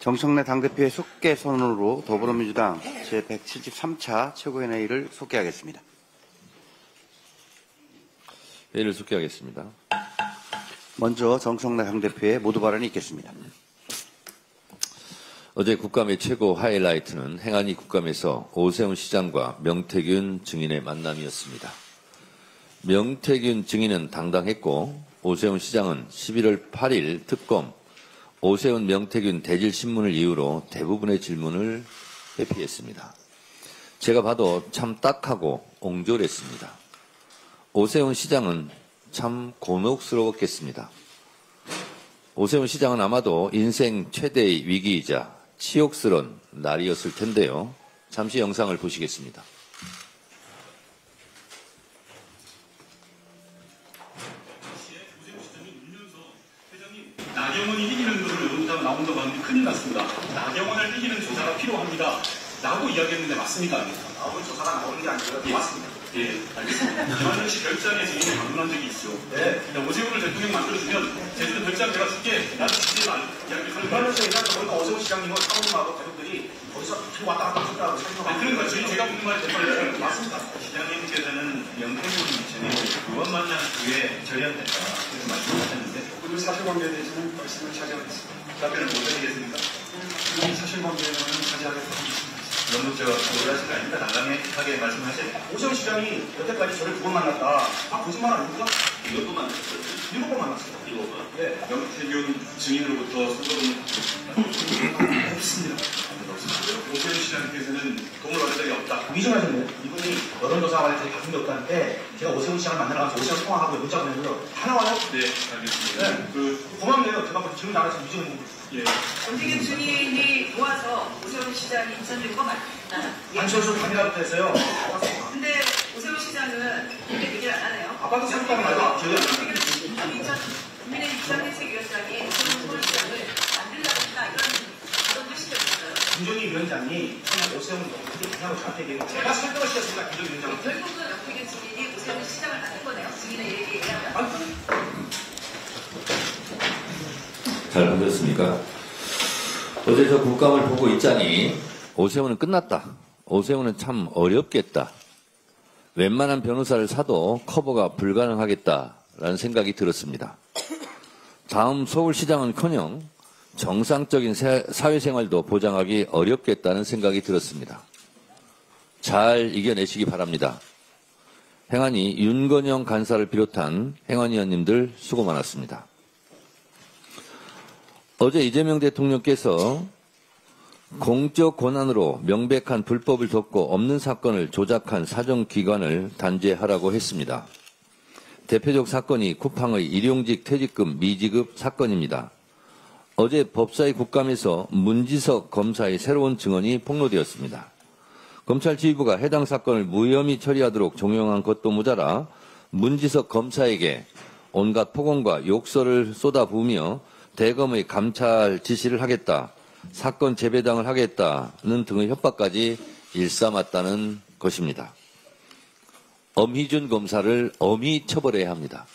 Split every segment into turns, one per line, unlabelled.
정청래 당대표의 속개 선언으로 더불어민주당 제173차 최고위원회의를 속개하겠습니다.
회의를 속개하겠습니다.
먼저 정청래 당대표의 모두 발언이 있겠습니다.
어제 국감의 최고 하이라이트는 행안위 국감에서 오세훈 시장과 명태균 증인의 만남이었습니다. 명태균 증인은 당당했고 오세훈 시장은 11월 8일 특검 오세훈 명태균 대질 신문을 이유로 대부분의 질문을 회피했습니다. 제가 봐도 참 딱하고 옹졸했습니다. 오세훈 시장은 참 곤혹스러웠겠습니다. 오세훈 시장은 아마도 인생 최대의 위기이자 치욕스러운 날이었을 텐데요. 잠시 영상을 보시겠습니다.
나경원이 이기는 것을 의원사가 나온다고 하는데 큰일 났습니다. 나경원을 이기는 조사가 필요합니다. 라고 이야기했는데 맞습니까? 아닙니까?
나오는 조사가 나오는 게 아니고요.
예.
맞습니다.
예, 알겠습니다. 김한정 씨 별장에서 이미 방문한 적이 있죠.
네.
오세훈을 대통령 만들어주면 제주도 별장 내가 줄게. 나는 주지 말. 이야기 설명.
그러면서 일단 보니까 오세훈 시장님은 사모님하고 가족들이 거기서 뒤로 왔다 갔다 하셨다고 생각하고.
그러니까 제가 묻는 말이 대표님
맞습니다.
시장님께서는 명태균 전에 의원 만난 후에 절연됐다. 이렇게 말씀하셨는데
그 사실관계에 대해서는 말씀을 자제하겠습니다.
답변을 못 드리겠습니까?
이 사실관계에는 자제하겠습니다.
너무 놀라신 거 아닙니까? 당당하게 말씀하세요.
오세훈 시장이 여태까지 저를 2번 만났다. 거짓말 아닙니까?
7번 만났어요.
7번 만났어요.
7번.
네.
명태균 증인으로부터 수고금을
없습니다.
오세훈 시장님께서는 돈을 받은 적이 없다.
위증하셨네요. 이분이 여론조사관에 저희 받은 게 없다는데 제가 오세훈 시장을 만나러 가서 오세훈 통화하고 문자 보내면서 다 나와요.
네, 알겠습니다.
네. 고맙네요. 제가 그 질문 안 해서 위증을
예.
권지균 증인이 도와서 오세훈 시장이 인천된 거 맞나요?
안철수 단일화부터 했어요.
근데 오세훈 시장은 그렇게 얘기를 안 하네요.
아빠도 생각하는 말도 기억이 안 나요.
국민의 비상대책위원장이 오세훈 시장을 만들려고 한다 이런 뜻이 있어요.
김종인 위원장이 그냥 오세훈 어떻게 그냥 저한테 얘기해요. 제가 설득을 시켰습니다. 김종인 위원장은.
결국은 명태균 증인이 오세훈 시장을 만든 거네요. 증인의 얘기에 의하면.
잘 보셨습니까? 어제 저 국감을 보고 있자니 오세훈은 끝났다. 오세훈은 참 어렵겠다. 웬만한 변호사를 사도 커버가 불가능하겠다라는 생각이 들었습니다. 다음 서울시장은커녕 정상적인 사회생활도 보장하기 어렵겠다는 생각이 들었습니다. 잘 이겨내시기 바랍니다. 행안위 윤건영 간사를 비롯한 행안위원님들 수고 많았습니다. 어제 이재명 대통령께서 공적 권한으로 명백한 불법을 덮고 없는 사건을 조작한 사정기관을 단죄하라고 했습니다. 대표적 사건이 쿠팡의 일용직 퇴직금 미지급 사건입니다. 어제 법사위 국감에서 문지석 검사의 새로운 증언이 폭로되었습니다. 검찰 지휘부가 해당 사건을 무혐의 처리하도록 종용한 것도 모자라 문지석 검사에게 온갖 폭언과 욕설을 쏟아부으며 대검의 감찰 지시를 하겠다, 사건 재배당을 하겠다는 등의 협박까지 일삼았다는 것입니다. 엄희준 검사를 엄히 처벌해야 합니다.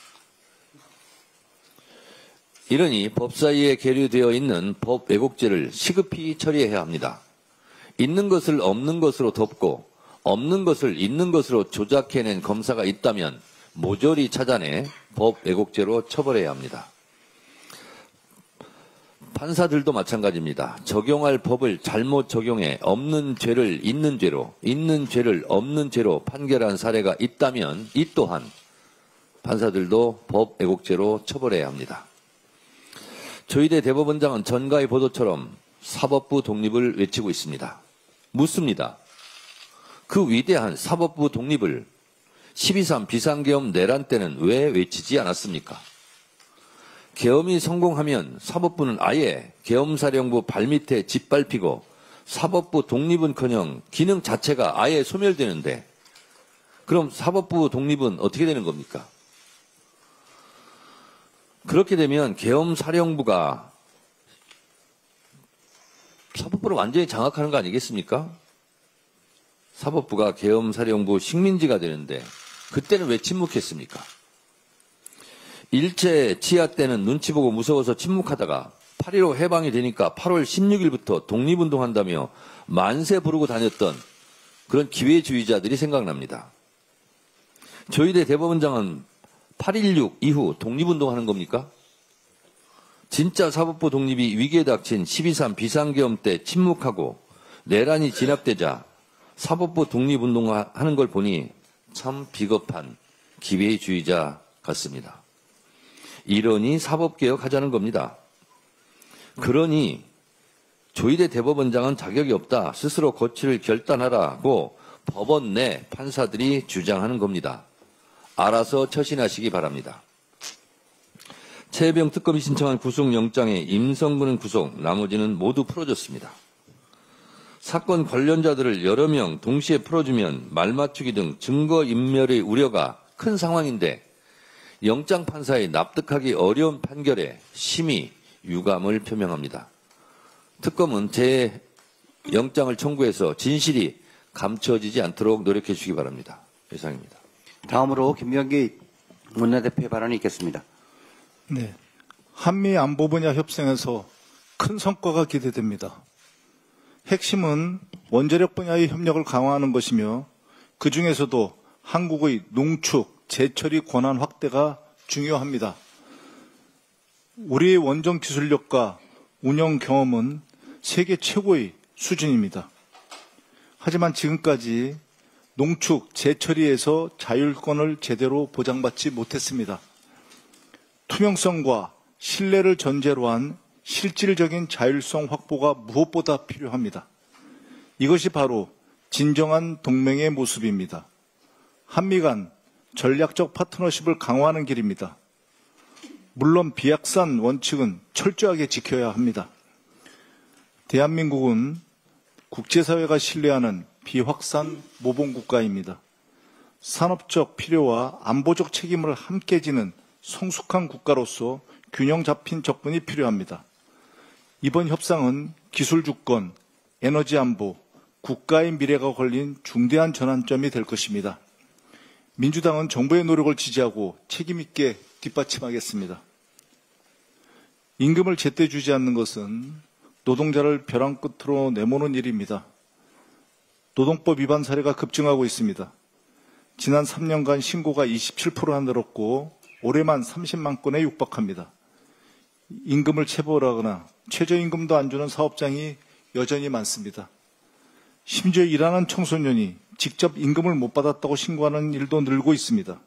이러니 법사위에 계류되어 있는 법 왜곡죄를 시급히 처리해야 합니다. 있는 것을 없는 것으로 덮고 없는 것을 있는 것으로 조작해낸 검사가 있다면 모조리 찾아내 법 왜곡죄로 처벌해야 합니다. 판사들도 마찬가지입니다. 적용할 법을 잘못 적용해 없는 죄를 있는 죄로, 있는 죄를 없는 죄로 판결한 사례가 있다면 이 또한 판사들도 법 왜곡죄로 처벌해야 합니다. 조희대 대법원장은 전가의 보도처럼 사법부 독립을 외치고 있습니다. 묻습니다. 그 위대한 사법부 독립을 12.3 비상계엄 내란 때는 왜 외치지 않았습니까? 계엄이 성공하면 사법부는 아예 계엄사령부 발밑에 짓밟히고 사법부 독립은커녕 기능 자체가 아예 소멸되는데 그럼 사법부 독립은 어떻게 되는 겁니까? 그렇게 되면 계엄사령부가 사법부를 완전히 장악하는 거 아니겠습니까? 사법부가 계엄사령부 식민지가 되는데 그때는 왜 침묵했습니까? 일제 치하 때는 눈치 보고 무서워서 침묵하다가 8.15 해방이 되니까 8월 16일부터 독립운동한다며 만세 부르고 다녔던 그런 기회주의자들이 생각납니다. 조희대 대법원장은 8.16 이후 독립운동하는 겁니까? 진짜 사법부 독립이 위기에 닥친 12.3 비상계엄 때 침묵하고 내란이 진압되자 사법부 독립운동하는 걸 보니 참 비겁한 기회주의자 같습니다. 이러니 사법개혁하자는 겁니다. 그러니 조희대 대법원장은 자격이 없다. 스스로 고치를 결단하라고 법원 내 판사들이 주장하는 겁니다. 알아서 처신하시기 바랍니다. 최혜병 특검이 신청한 구속영장에 임성근은 구속, 나머지는 모두 풀어줬습니다. 사건 관련자들을 여러 명 동시에 풀어주면 말맞추기 등 증거인멸의 우려가 큰 상황인데 영장 판사의 납득하기 어려운 판결에 심히 유감을 표명합니다. 특검은 제 영장을 청구해서 진실이 감춰지지 않도록 노력해 주시기 바랍니다. 이상입니다.
다음으로 김병기 원내대표의 발언이 있겠습니다.
네. 한미 안보 분야 협상에서 큰 성과가 기대됩니다. 핵심은 원자력 분야의 협력을 강화하는 것이며 그중에서도 한국의 농축, 재처리 권한 확대가 중요합니다. 우리의 원전 기술력과 운영 경험은 세계 최고의 수준입니다. 하지만 지금까지 농축, 재처리에서 자율권을 제대로 보장받지 못했습니다. 투명성과 신뢰를 전제로 한 실질적인 자율성 확보가 무엇보다 필요합니다. 이것이 바로 진정한 동맹의 모습입니다. 한미 간 전략적 파트너십을 강화하는 길입니다. 물론 비확산 원칙은 철저하게 지켜야 합니다. 대한민국은 국제사회가 신뢰하는 비확산 모범국가입니다. 산업적 필요와 안보적 책임을 함께 지는 성숙한 국가로서 균형 잡힌 접근이 필요합니다. 이번 협상은 기술 주권, 에너지 안보, 국가의 미래가 걸린 중대한 전환점이 될 것입니다. 민주당은 정부의 노력을 지지하고 책임 있게 뒷받침하겠습니다. 임금을 제때 주지 않는 것은 노동자를 벼랑 끝으로 내모는 일입니다. 노동법 위반 사례가 급증하고 있습니다. 지난 3년간 신고가 27%나 늘었고 올해만 30만 건에 육박합니다. 임금을 체불하거나 최저임금도 안 주는 사업장이 여전히 많습니다. 심지어 일하는 청소년이 직접 임금을 못 받았다고 신고하는 일도 늘고 있습니다.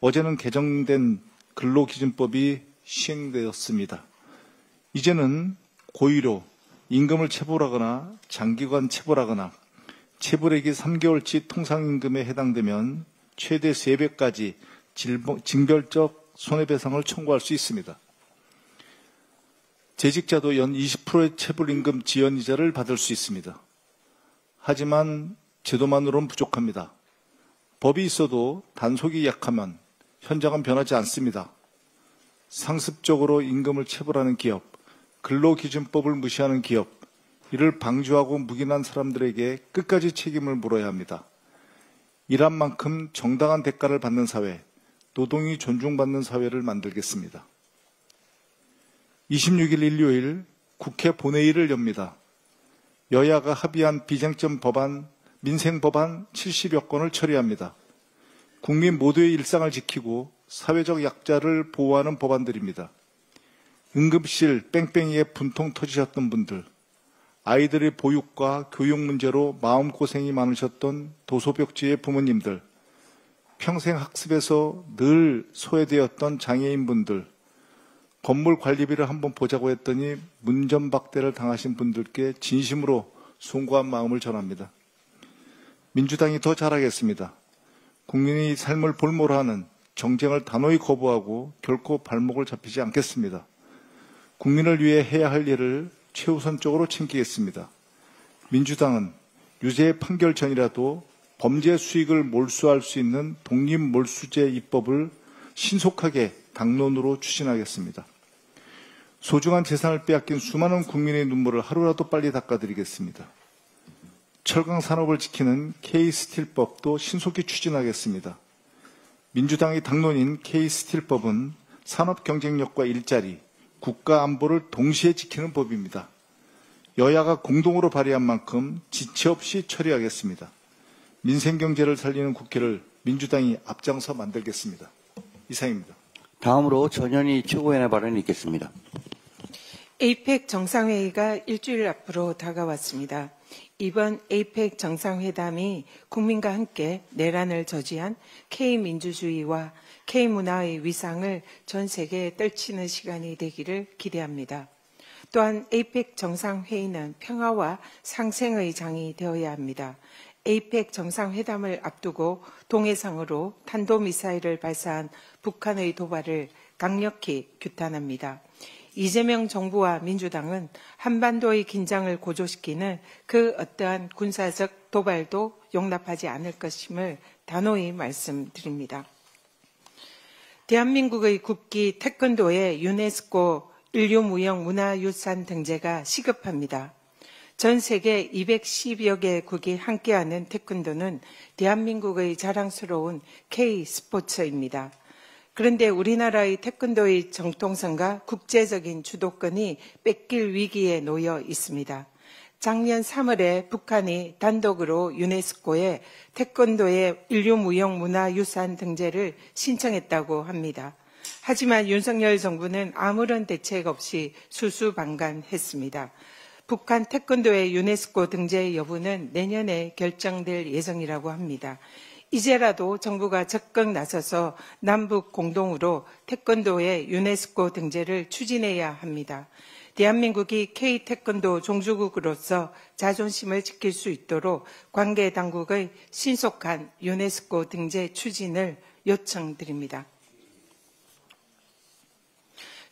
어제는 개정된 근로기준법이 시행되었습니다. 이제는 고의로 임금을 체불하거나 장기간 체불하거나 체불액이 3개월치 통상임금에 해당되면 최대 3배까지 징벌적 손해배상을 청구할 수 있습니다. 재직자도 연 20%의 체불임금 지연이자를 받을 수 있습니다. 하지만 제도만으로는 부족합니다. 법이 있어도 단속이 약하면 현장은 변하지 않습니다. 상습적으로 임금을 체불하는 기업, 근로기준법을 무시하는 기업, 이를 방조하고 묵인한 사람들에게 끝까지 책임을 물어야 합니다. 일한 만큼 정당한 대가를 받는 사회, 노동이 존중받는 사회를 만들겠습니다. 26일 일요일 국회 본회의를 엽니다. 여야가 합의한 비쟁점 법안, 민생 법안 70여 건을 처리합니다. 국민 모두의 일상을 지키고 사회적 약자를 보호하는 법안들입니다. 응급실 뺑뺑이에 분통 터지셨던 분들, 아이들의 보육과 교육 문제로 마음고생이 많으셨던 도소벽지의 부모님들, 평생 학습에서 늘 소외되었던 장애인분들, 건물 관리비를 한번 보자고 했더니 문전박대를 당하신 분들께 진심으로 송구한 마음을 전합니다. 민주당이 더 잘하겠습니다. 국민의 삶을 볼모로 하는 정쟁을 단호히 거부하고 결코 발목을 잡히지 않겠습니다. 국민을 위해 해야 할 일을 최우선적으로 챙기겠습니다. 민주당은 유죄 판결 전이라도 범죄 수익을 몰수할 수 있는 독립몰수제 입법을 신속하게 당론으로 추진하겠습니다. 소중한 재산을 빼앗긴 수많은 국민의 눈물을 하루라도 빨리 닦아드리겠습니다. 철강 산업을 지키는 K스틸법도 신속히 추진하겠습니다. 민주당의 당론인 K스틸법은 산업 경쟁력과 일자리, 국가 안보를 동시에 지키는 법입니다. 여야가 공동으로 발의한 만큼 지체 없이 처리하겠습니다. 민생경제를 살리는 국회를 민주당이 앞장서 만들겠습니다. 이상입니다.
다음으로 전현희 최고위원의 발언이 있겠습니다.
에이펙 정상회의가 일주일 앞으로 다가왔습니다. 이번 에이펙 정상회담이 국민과 함께 내란을 저지한 K민주주의와 K문화의 위상을 전 세계에 떨치는 시간이 되기를 기대합니다. 또한 에이펙 정상회의는 평화와 상생의 장이 되어야 합니다. 에이펙 정상회담을 앞두고 동해상으로 탄도미사일을 발사한 북한의 도발을 강력히 규탄합니다. 이재명 정부와 민주당은 한반도의 긴장을 고조시키는 그 어떠한 군사적 도발도 용납하지 않을 것임을 단호히 말씀드립니다. 대한민국의 국기 태권도의 유네스코 인류무형문화유산 등재가 시급합니다. 전 세계 210여 개국이 함께하는 태권도는 대한민국의 자랑스러운 K스포츠입니다. 그런데 우리나라의 태권도의 정통성과 국제적인 주도권이 뺏길 위기에 놓여 있습니다. 작년 3월에 북한이 단독으로 유네스코에 태권도의 인류무형문화유산 등재를 신청했다고 합니다. 하지만 윤석열 정부는 아무런 대책 없이 수수방관했습니다. 북한 태권도의 유네스코 등재 여부는 내년에 결정될 예정이라고 합니다. 이제라도 정부가 적극 나서서 남북 공동으로 태권도의 유네스코 등재를 추진해야 합니다. 대한민국이 K태권도 종주국으로서 자존심을 지킬 수 있도록 관계 당국의 신속한 유네스코 등재 추진을 요청드립니다.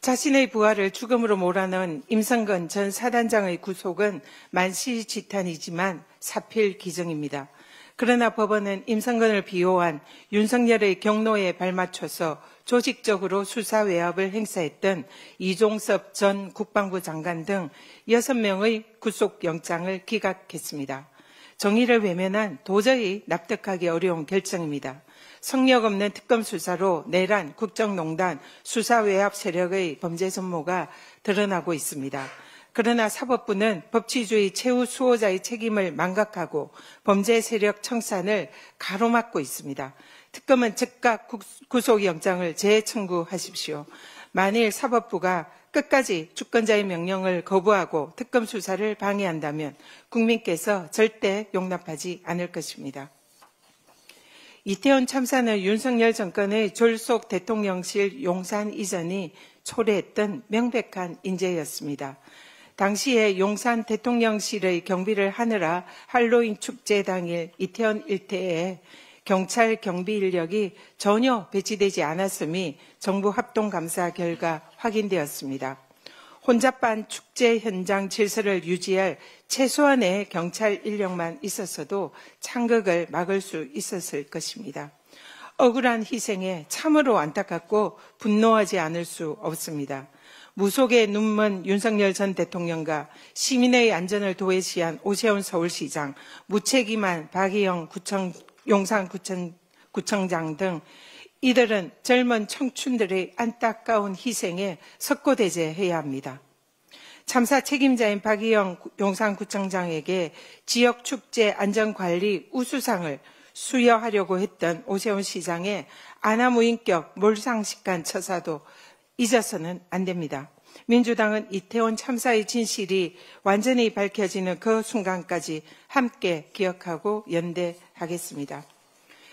자신의 부하를 죽음으로 몰아넣은 임성근 전 사단장의 구속은 만시지탄이지만 사필기정입니다. 그러나 법원은 임성근을 비호한 윤석열의 경로에 발맞춰서 조직적으로 수사 외압을 행사했던 이종섭 전 국방부 장관 등 6명의 구속영장을 기각했습니다. 정의를 외면한 도저히 납득하기 어려운 결정입니다. 성력 없는 특검 수사로 내란, 국정농단, 수사 외압 세력의 범죄 전모가 드러나고 있습니다. 그러나 사법부는 법치주의 최후 수호자의 책임을 망각하고 범죄 세력 청산을 가로막고 있습니다. 특검은 즉각 구속영장을 재청구하십시오. 만일 사법부가 끝까지 주권자의 명령을 거부하고 특검 수사를 방해한다면 국민께서 절대 용납하지 않을 것입니다. 이태원 참사는 윤석열 정권의 졸속 대통령실 용산 이전이 초래했던 명백한 인재였습니다. 당시에 용산 대통령실의 경비를 하느라 할로윈 축제 당일 이태원 일대에 경찰 경비 인력이 전혀 배치되지 않았음이 정부 합동감사 결과 확인되었습니다. 혼잡한 축제 현장 질서를 유지할 최소한의 경찰 인력만 있었어도 창극을 막을 수 있었을 것입니다. 억울한 희생에 참으로 안타깝고 분노하지 않을 수 없습니다. 무속의 눈먼 윤석열 전 대통령과 시민의 안전을 도외시한 오세훈 서울시장, 무책임한 박희영 용산구청장 등 이들은 젊은 청춘들의 안타까운 희생에 석고대죄해야 합니다. 참사 책임자인 박희영 용산구청장에게 지역축제 안전관리 우수상을 수여하려고 했던 오세훈 시장의 아나무인격 몰상식한 처사도 잊어서는 안 됩니다. 민주당은 이태원 참사의 진실이 완전히 밝혀지는 그 순간까지 함께 기억하고 연대하겠습니다.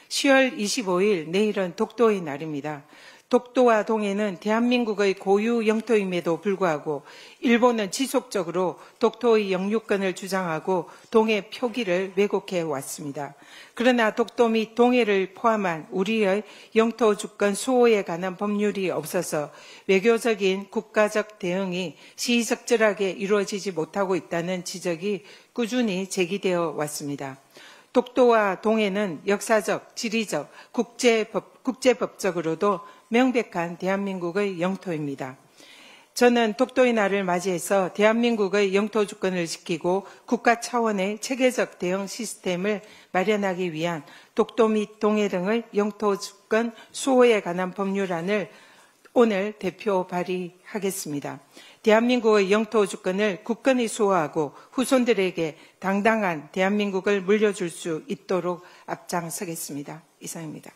10월 25일 내일은 독도의 날입니다. 독도와 동해는 대한민국의 고유 영토임에도 불구하고 일본은 지속적으로 독도의 영유권을 주장하고 동해 표기를 왜곡해 왔습니다. 그러나 독도 및 동해를 포함한 우리의 영토 주권 수호에 관한 법률이 없어서 외교적인 국가적 대응이 시의적절하게 이루어지지 못하고 있다는 지적이 꾸준히 제기되어 왔습니다. 독도와 동해는 역사적, 지리적, 국제법적으로도 명백한 대한민국의 영토입니다. 저는 독도의 날을 맞이해서 대한민국의 영토 주권을 지키고 국가 차원의 체계적 대응 시스템을 마련하기 위한 독도 및 동해 등의 영토 주권 수호에 관한 법률안을 오늘 대표 발의하겠습니다. 대한민국의 영토 주권을 굳건히 수호하고 후손들에게 당당한 대한민국을 물려줄 수 있도록 앞장서겠습니다. 이상입니다.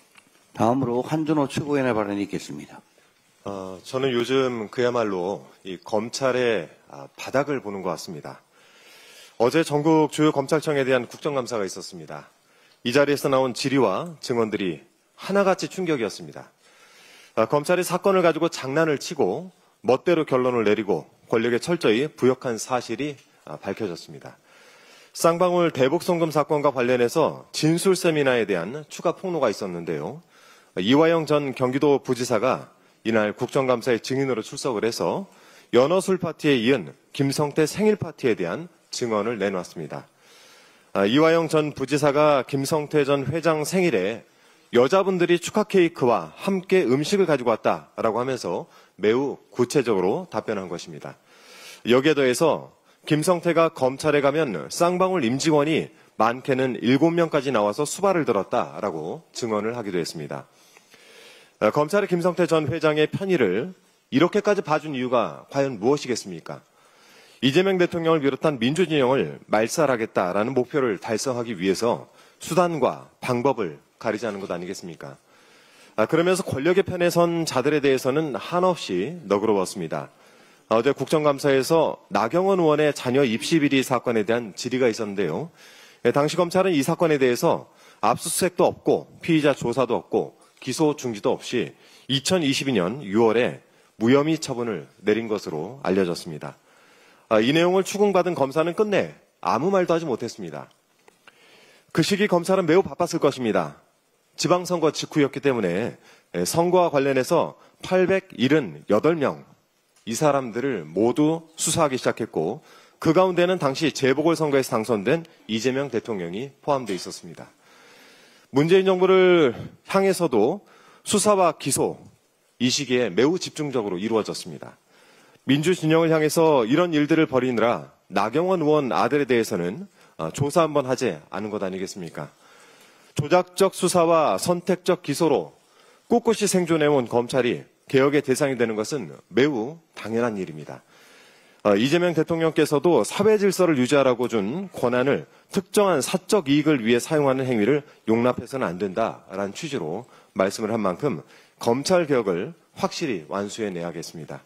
다음으로 한준호 최고위원의 발언이 있겠습니다.
저는 요즘 그야말로 이 검찰의 바닥을 보는 것 같습니다. 어제 전국 주요 검찰청에 대한 국정감사가 있었습니다. 이 자리에서 나온 질의와 증언들이 하나같이 충격이었습니다. 검찰이 사건을 가지고 장난을 치고 멋대로 결론을 내리고 권력에 철저히 부역한 사실이 밝혀졌습니다. 쌍방울 대북송금 사건과 관련해서 진술 세미나에 대한 추가 폭로가 있었는데요. 이화영 전 경기도 부지사가 이날 국정감사의 증인으로 출석을 해서 연어술 파티에 이은 김성태 생일 파티에 대한 증언을 내놓았습니다. 이화영 전 부지사가 김성태 전 회장 생일에 여자분들이 축하 케이크와 함께 음식을 가지고 왔다라고 하면서 매우 구체적으로 답변한 것입니다. 여기에 더해서 김성태가 검찰에 가면 쌍방울 임직원이 많게는 7명까지 나와서 수발을 들었다라고 증언을 하기도 했습니다. 검찰의 김성태 전 회장의 편의를 이렇게까지 봐준 이유가 과연 무엇이겠습니까? 이재명 대통령을 비롯한 민주진영을 말살하겠다라는 목표를 달성하기 위해서 수단과 방법을 가리지 않은 것 아니겠습니까? 그러면서 권력의 편에 선 자들에 대해서는 한없이 너그러웠습니다. 어제 국정감사에서 나경원 의원의 자녀 입시 비리 사건에 대한 질의가 있었는데요. 당시 검찰은 이 사건에 대해서 압수수색도 없고 피의자 조사도 없고 기소 중지도 없이 2022년 6월에 무혐의 처분을 내린 것으로 알려졌습니다. 이 내용을 추궁받은 검사는 끝내 아무 말도 하지 못했습니다. 그 시기 검찰은 매우 바빴을 것입니다. 지방선거 직후였기 때문에 선거와 관련해서 878명 이 사람들을 모두 수사하기 시작했고 그 가운데는 당시 재보궐선거에서 당선된 이재명 대통령이 포함되어 있었습니다. 문재인 정부를 향해서도 수사와 기소 이 시기에 매우 집중적으로 이루어졌습니다. 민주진영을 향해서 이런 일들을 벌이느라 나경원 의원 아들에 대해서는 조사 한번 하지 않은 것 아니겠습니까? 조작적 수사와 선택적 기소로 꿋꿋이 생존해온 검찰이 개혁의 대상이 되는 것은 매우 당연한 일입니다. 이재명 대통령께서도 사회 질서를 유지하라고 준 권한을 특정한 사적 이익을 위해 사용하는 행위를 용납해서는 안 된다라는 취지로 말씀을 한 만큼 검찰 개혁을 확실히 완수해내야겠습니다.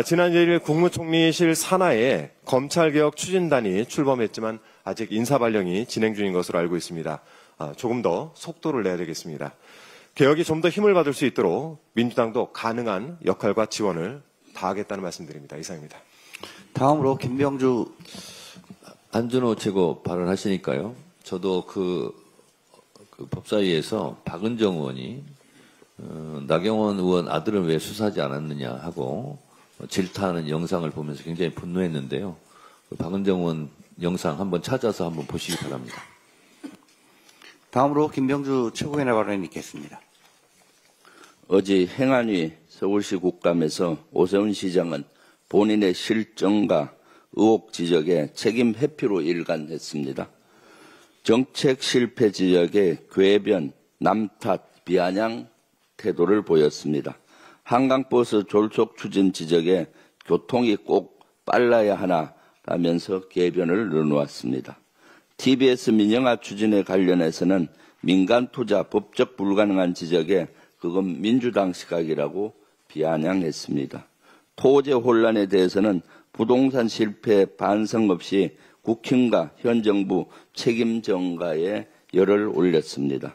지난 1일 국무총리실 산하에 검찰개혁 추진단이 출범했지만 아직 인사발령이 진행 중인 것으로 알고 있습니다. 조금 더 속도를 내야 되겠습니다. 개혁이 좀 더 힘을 받을 수 있도록 민주당도 가능한 역할과 지원을 다하겠다는 말씀드립니다. 이상입니다.
다음으로 김병주
안준호 최고 발언하시니까요. 저도 그 법사위에서 박은정 의원이 나경원 의원 아들을 왜 수사하지 않았느냐 하고 질타하는 영상을 보면서 굉장히 분노했는데요. 박은정 의원 영상 한번 찾아서 한번 보시기 바랍니다.
다음으로 김병주 최고위원의 발언이 있겠습니다.
어제 행안위 서울시 국감에서 오세훈 시장은 본인의 실정과 의혹 지적에 책임 회피로 일관했습니다. 정책 실패 지적에 궤변, 남탓, 비아냥 태도를 보였습니다. 한강버스 졸속 추진 지적에 교통이 꼭 빨라야 하나라면서 궤변을 넣어놓았습니다. TBS 민영화 추진에 관련해서는 민간 투자 법적 불가능한 지적에 그건 민주당 시각이라고 비아냥했습니다. 토제 혼란에 대해서는 부동산 실패 반성 없이 국힘과 현 정부 책임 전가에 열을 올렸습니다.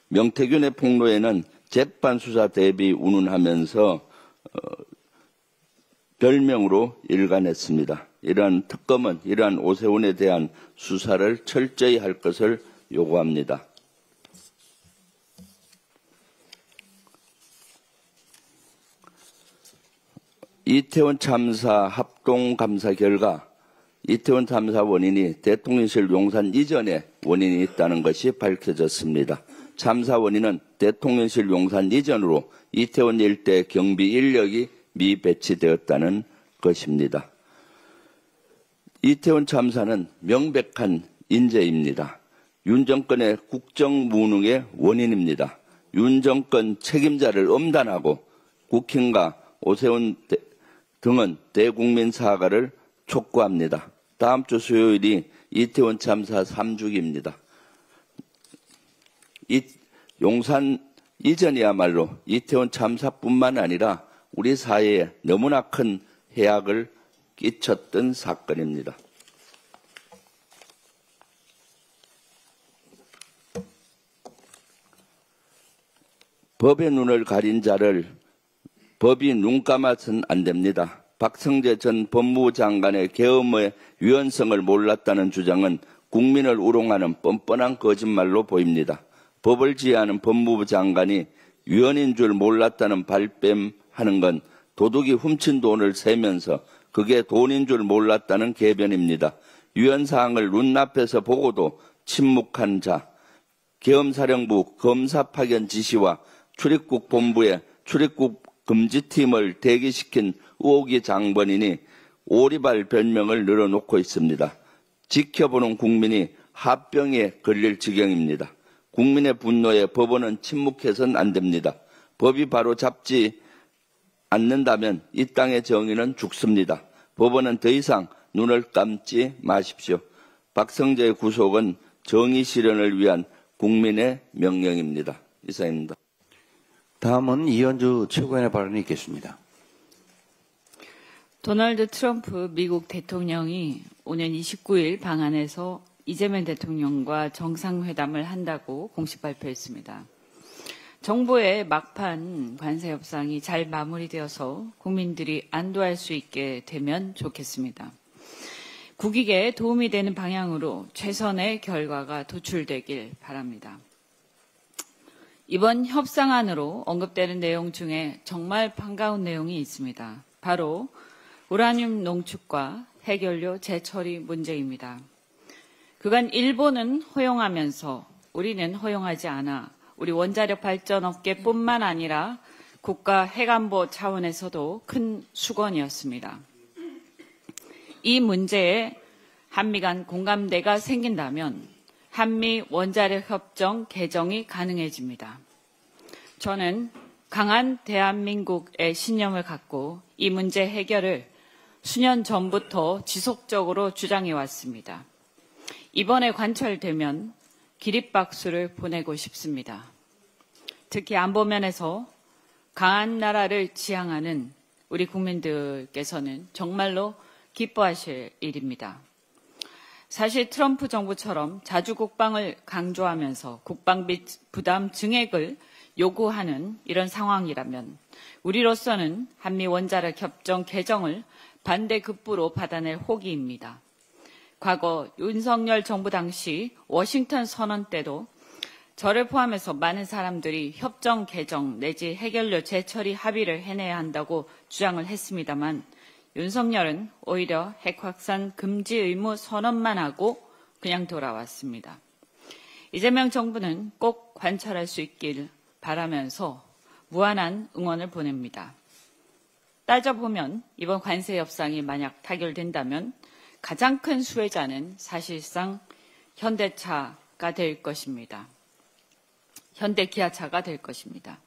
명태균의 폭로에는 재판 수사 대비 운운하면서 별명으로 일관했습니다. 이러한 특검은 이러한 오세훈에 대한 수사를 철저히 할 것을 요구합니다. 이태원 참사 합동감사 결과 이태원 참사 원인이 대통령실 용산 이전에 원인이 있다는 것이 밝혀졌습니다. 참사 원인은 대통령실 용산 이전으로 이태원 일대 경비 인력이 미배치되었다는 것입니다. 이태원 참사는 명백한 인재입니다. 윤 정권의 국정 무능의 원인입니다. 윤 정권 책임자를 엄단하고 국힘과 오세훈 등은 대국민 사과를 촉구합니다. 다음 주 수요일이 이태원 참사 3주기입니다. 용산 이전이야말로 이태원 참사뿐만 아니라 우리 사회에 너무나 큰 해악을 끼쳤던 사건입니다. 법의 눈을 가린 자를 법이 눈 감아서는 안 됩니다. 박성재 전 법무부 장관의 계엄의 위헌성을 몰랐다는 주장은 국민을 우롱하는 뻔뻔한 거짓말로 보입니다. 법을 지휘하는 법무부 장관이 위헌인 줄 몰랐다는 발뺌하는 건 도둑이 훔친 돈을 세면서 그게 돈인 줄 몰랐다는 궤변입니다. 위헌사항을 눈앞에서 보고도 침묵한 자, 계엄사령부 검사 파견 지시와 출입국 본부의 출입국 금지팀을 대기시킨 의혹이 장본인이 오리발 별명을 늘어놓고 있습니다. 지켜보는 국민이 합병에 걸릴 지경입니다. 국민의 분노에 법원은 침묵해서는 안 됩니다. 법이 바로 잡지 않는다면 이 땅의 정의는 죽습니다. 법원은 더 이상 눈을 감지 마십시오. 박성재의 구속은 정의 실현을 위한 국민의 명령입니다. 이상입니다.
다음은 이현주 최고위원의 발언이 있겠습니다.
도널드 트럼프 미국 대통령이 오는 29일 방한에서 이재명 대통령과 정상회담을 한다고 공식 발표했습니다. 정부의 막판 관세 협상이 잘 마무리되어서 국민들이 안도할 수 있게 되면 좋겠습니다. 국익에 도움이 되는 방향으로 최선의 결과가 도출되길 바랍니다. 이번 협상안으로 언급되는 내용 중에 정말 반가운 내용이 있습니다. 바로 우라늄 농축과 해결료 재처리 문제입니다. 그간 일본은 허용하면서 우리는 허용하지 않아 우리 원자력 발전 업계뿐만 아니라 국가 핵안보 차원에서도 큰 수건이었습니다. 이 문제에 한미 간 공감대가 생긴다면 한미 원자력 협정 개정이 가능해집니다. 저는 강한 대한민국의 신념을 갖고 이 문제 해결을 수년 전부터 지속적으로 주장해 왔습니다. 이번에 관철되면 기립박수를 보내고 싶습니다. 특히 안보면에서 강한 나라를 지향하는 우리 국민들께서는 정말로 기뻐하실 일입니다. 사실 트럼프 정부처럼 자주 국방을 강조하면서 국방비 부담 증액을 요구하는 이런 상황이라면 우리로서는 한미 원자력 협정 개정을 반대급부로 받아낼 호기입니다. 과거 윤석열 정부 당시 워싱턴 선언 때도 저를 포함해서 많은 사람들이 협정 개정 내지 해결료 재처리 합의를 해내야 한다고 주장을 했습니다만 윤석열은 오히려 핵 확산 금지 의무 선언만 하고 그냥 돌아왔습니다. 이재명 정부는 꼭 관철할 수 있길 바라면서 무한한 응원을 보냅니다. 따져보면 이번 관세 협상이 만약 타결된다면 가장 큰 수혜자는 사실상 현대차가 될 것입니다. 현대기아차가 될 것입니다.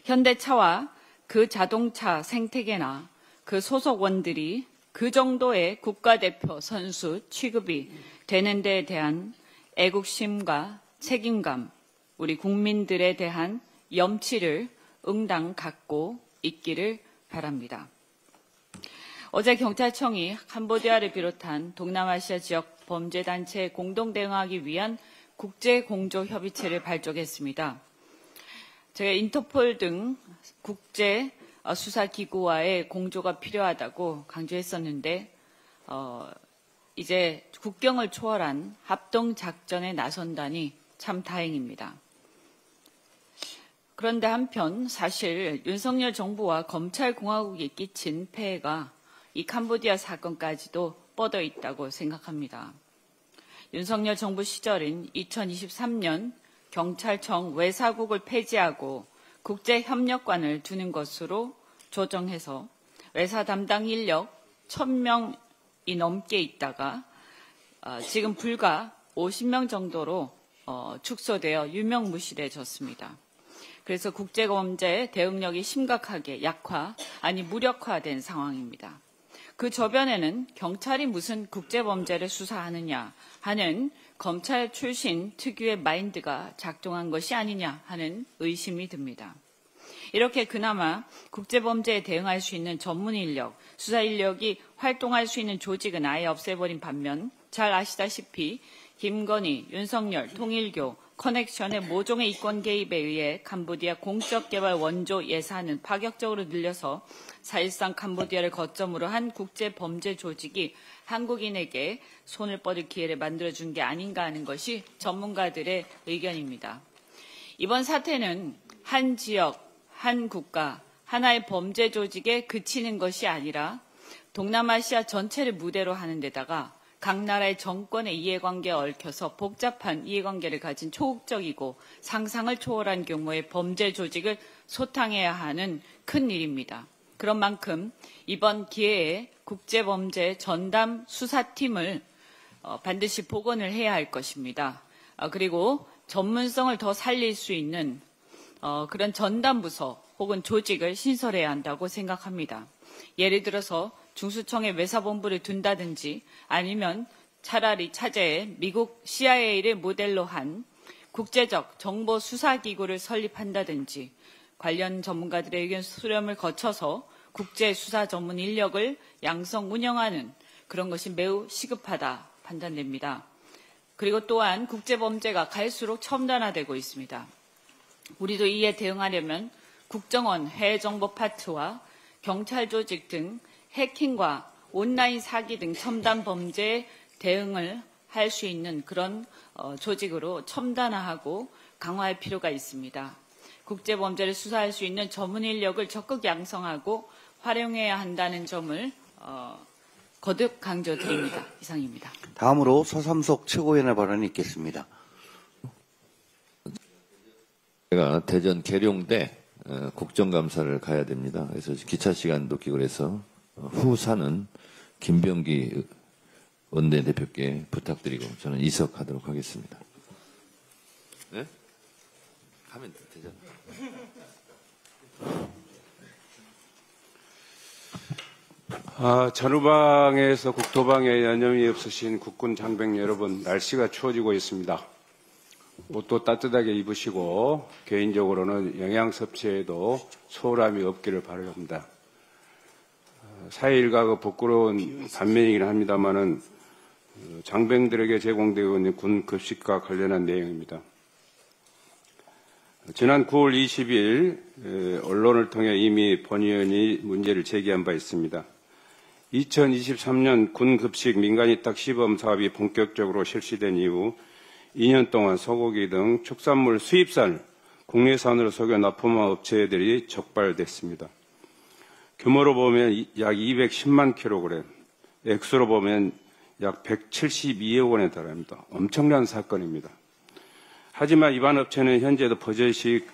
현대차와 그 자동차 생태계나 그 소속원들이 그 정도의 국가대표 선수 취급이 되는 데에 대한 애국심과 책임감, 우리 국민들에 대한 염치를 응당 갖고 있기를 바랍니다. 어제 경찰청이 캄보디아를 비롯한 동남아시아 지역 범죄단체에 공동 대응하기 위한 국제공조협의체를 발족했습니다. 제가 인터폴 등 국제 수사기구와의 공조가 필요하다고 강조했었는데 이제 국경을 초월한 합동작전에 나선다니 참 다행입니다. 그런데 한편 사실 윤석열 정부와 검찰공화국이 끼친 폐해가 이 캄보디아 사건까지도 뻗어 있다고 생각합니다. 윤석열 정부 시절인 2023년 경찰청 외사국을 폐지하고 국제협력관을 두는 것으로 조정해서 외사 담당 인력 1,000명이 넘게 있다가 지금 불과 50명 정도로 축소되어 유명무실해졌습니다. 그래서 국제범죄 대응력이 심각하게 약화, 아니 무력화된 상황입니다. 그 저변에는 경찰이 무슨 국제범죄를 수사하느냐 하는 검찰 출신 특유의 마인드가 작동한 것이 아니냐 하는 의심이 듭니다. 이렇게 그나마 국제범죄에 대응할 수 있는 전문 인력, 수사 인력이 활동할 수 있는 조직은 아예 없애버린 반면 잘 아시다시피 김건희, 윤석열, 통일교, 커넥션의 모종의 이권 개입에 의해 캄보디아 공적개발 원조 예산은 파격적으로 늘려서 사실상 캄보디아를 거점으로 한 국제범죄 조직이 한국인에게 손을 뻗을 기회를 만들어준 게 아닌가 하는 것이 전문가들의 의견입니다. 이번 사태는 한 지역, 한 국가, 하나의 범죄 조직에 그치는 것이 아니라 동남아시아 전체를 무대로 하는 데다가 각 나라의 정권의 이해관계에 얽혀서 복잡한 이해관계를 가진 초국적이고 상상을 초월한 규모의 범죄 조직을 소탕해야 하는 큰 일입니다. 그런 만큼 이번 기회에 국제범죄 전담 수사팀을 반드시 복원을 해야 할 것입니다. 그리고 전문성을 더 살릴 수 있는 그런 전담부서 혹은 조직을 신설해야 한다고 생각합니다. 예를 들어서 중수청에 외사본부를 둔다든지 아니면 차라리 차제에 미국 CIA를 모델로 한 국제적 정보 수사기구를 설립한다든지 관련 전문가들의 의견 수렴을 거쳐서 국제 수사 전문 인력을 양성 운영하는 그런 것이 매우 시급하다 판단됩니다. 그리고 또한 국제범죄가 갈수록 첨단화되고 있습니다. 우리도 이에 대응하려면 국정원 해외정보 파트와 경찰 조직 등 해킹과 온라인 사기 등 첨단 범죄에 대응을 할 수 있는 그런 조직으로 첨단화하고 강화할 필요가 있습니다. 국제범죄를 수사할 수 있는 전문 인력을 적극 양성하고 활용해야 한다는 점을 거듭 강조드립니다. 이상입니다.
다음으로 서삼석 최고위원의 발언이 있겠습니다.
제가 대전 계룡대 국정감사를 가야 됩니다. 그래서 기차 시간도 끼고 그래서 후사는 김병기 원내대표께 부탁드리고 저는 이석하도록 하겠습니다. 네? 가면 되잖아.
전후방에서 국토방에 여념이 없으신 국군 장병 여러분, 날씨가 추워지고 있습니다. 옷도 따뜻하게 입으시고 개인적으로는 영양 섭취에도 소홀함이 없기를 바랍니다. 사회일가가 부끄러운 반면이긴 합니다만은 장병들에게 제공되고 있는 군 급식과 관련한 내용입니다. 지난 9월 20일 언론을 통해 이미 본 의원이 문제를 제기한 바 있습니다. 2023년 군 급식 민간위탁 시범 사업이 본격적으로 실시된 이후 2년 동안 소고기 등 축산물 수입산을 국내산으로 속여 납품한 업체들이 적발됐습니다. 규모로 보면 약 210만 킬로그램, 액수로 보면 약 172억 원에 달합니다. 엄청난 사건입니다. 하지만 이반 업체는 현재도 버젓이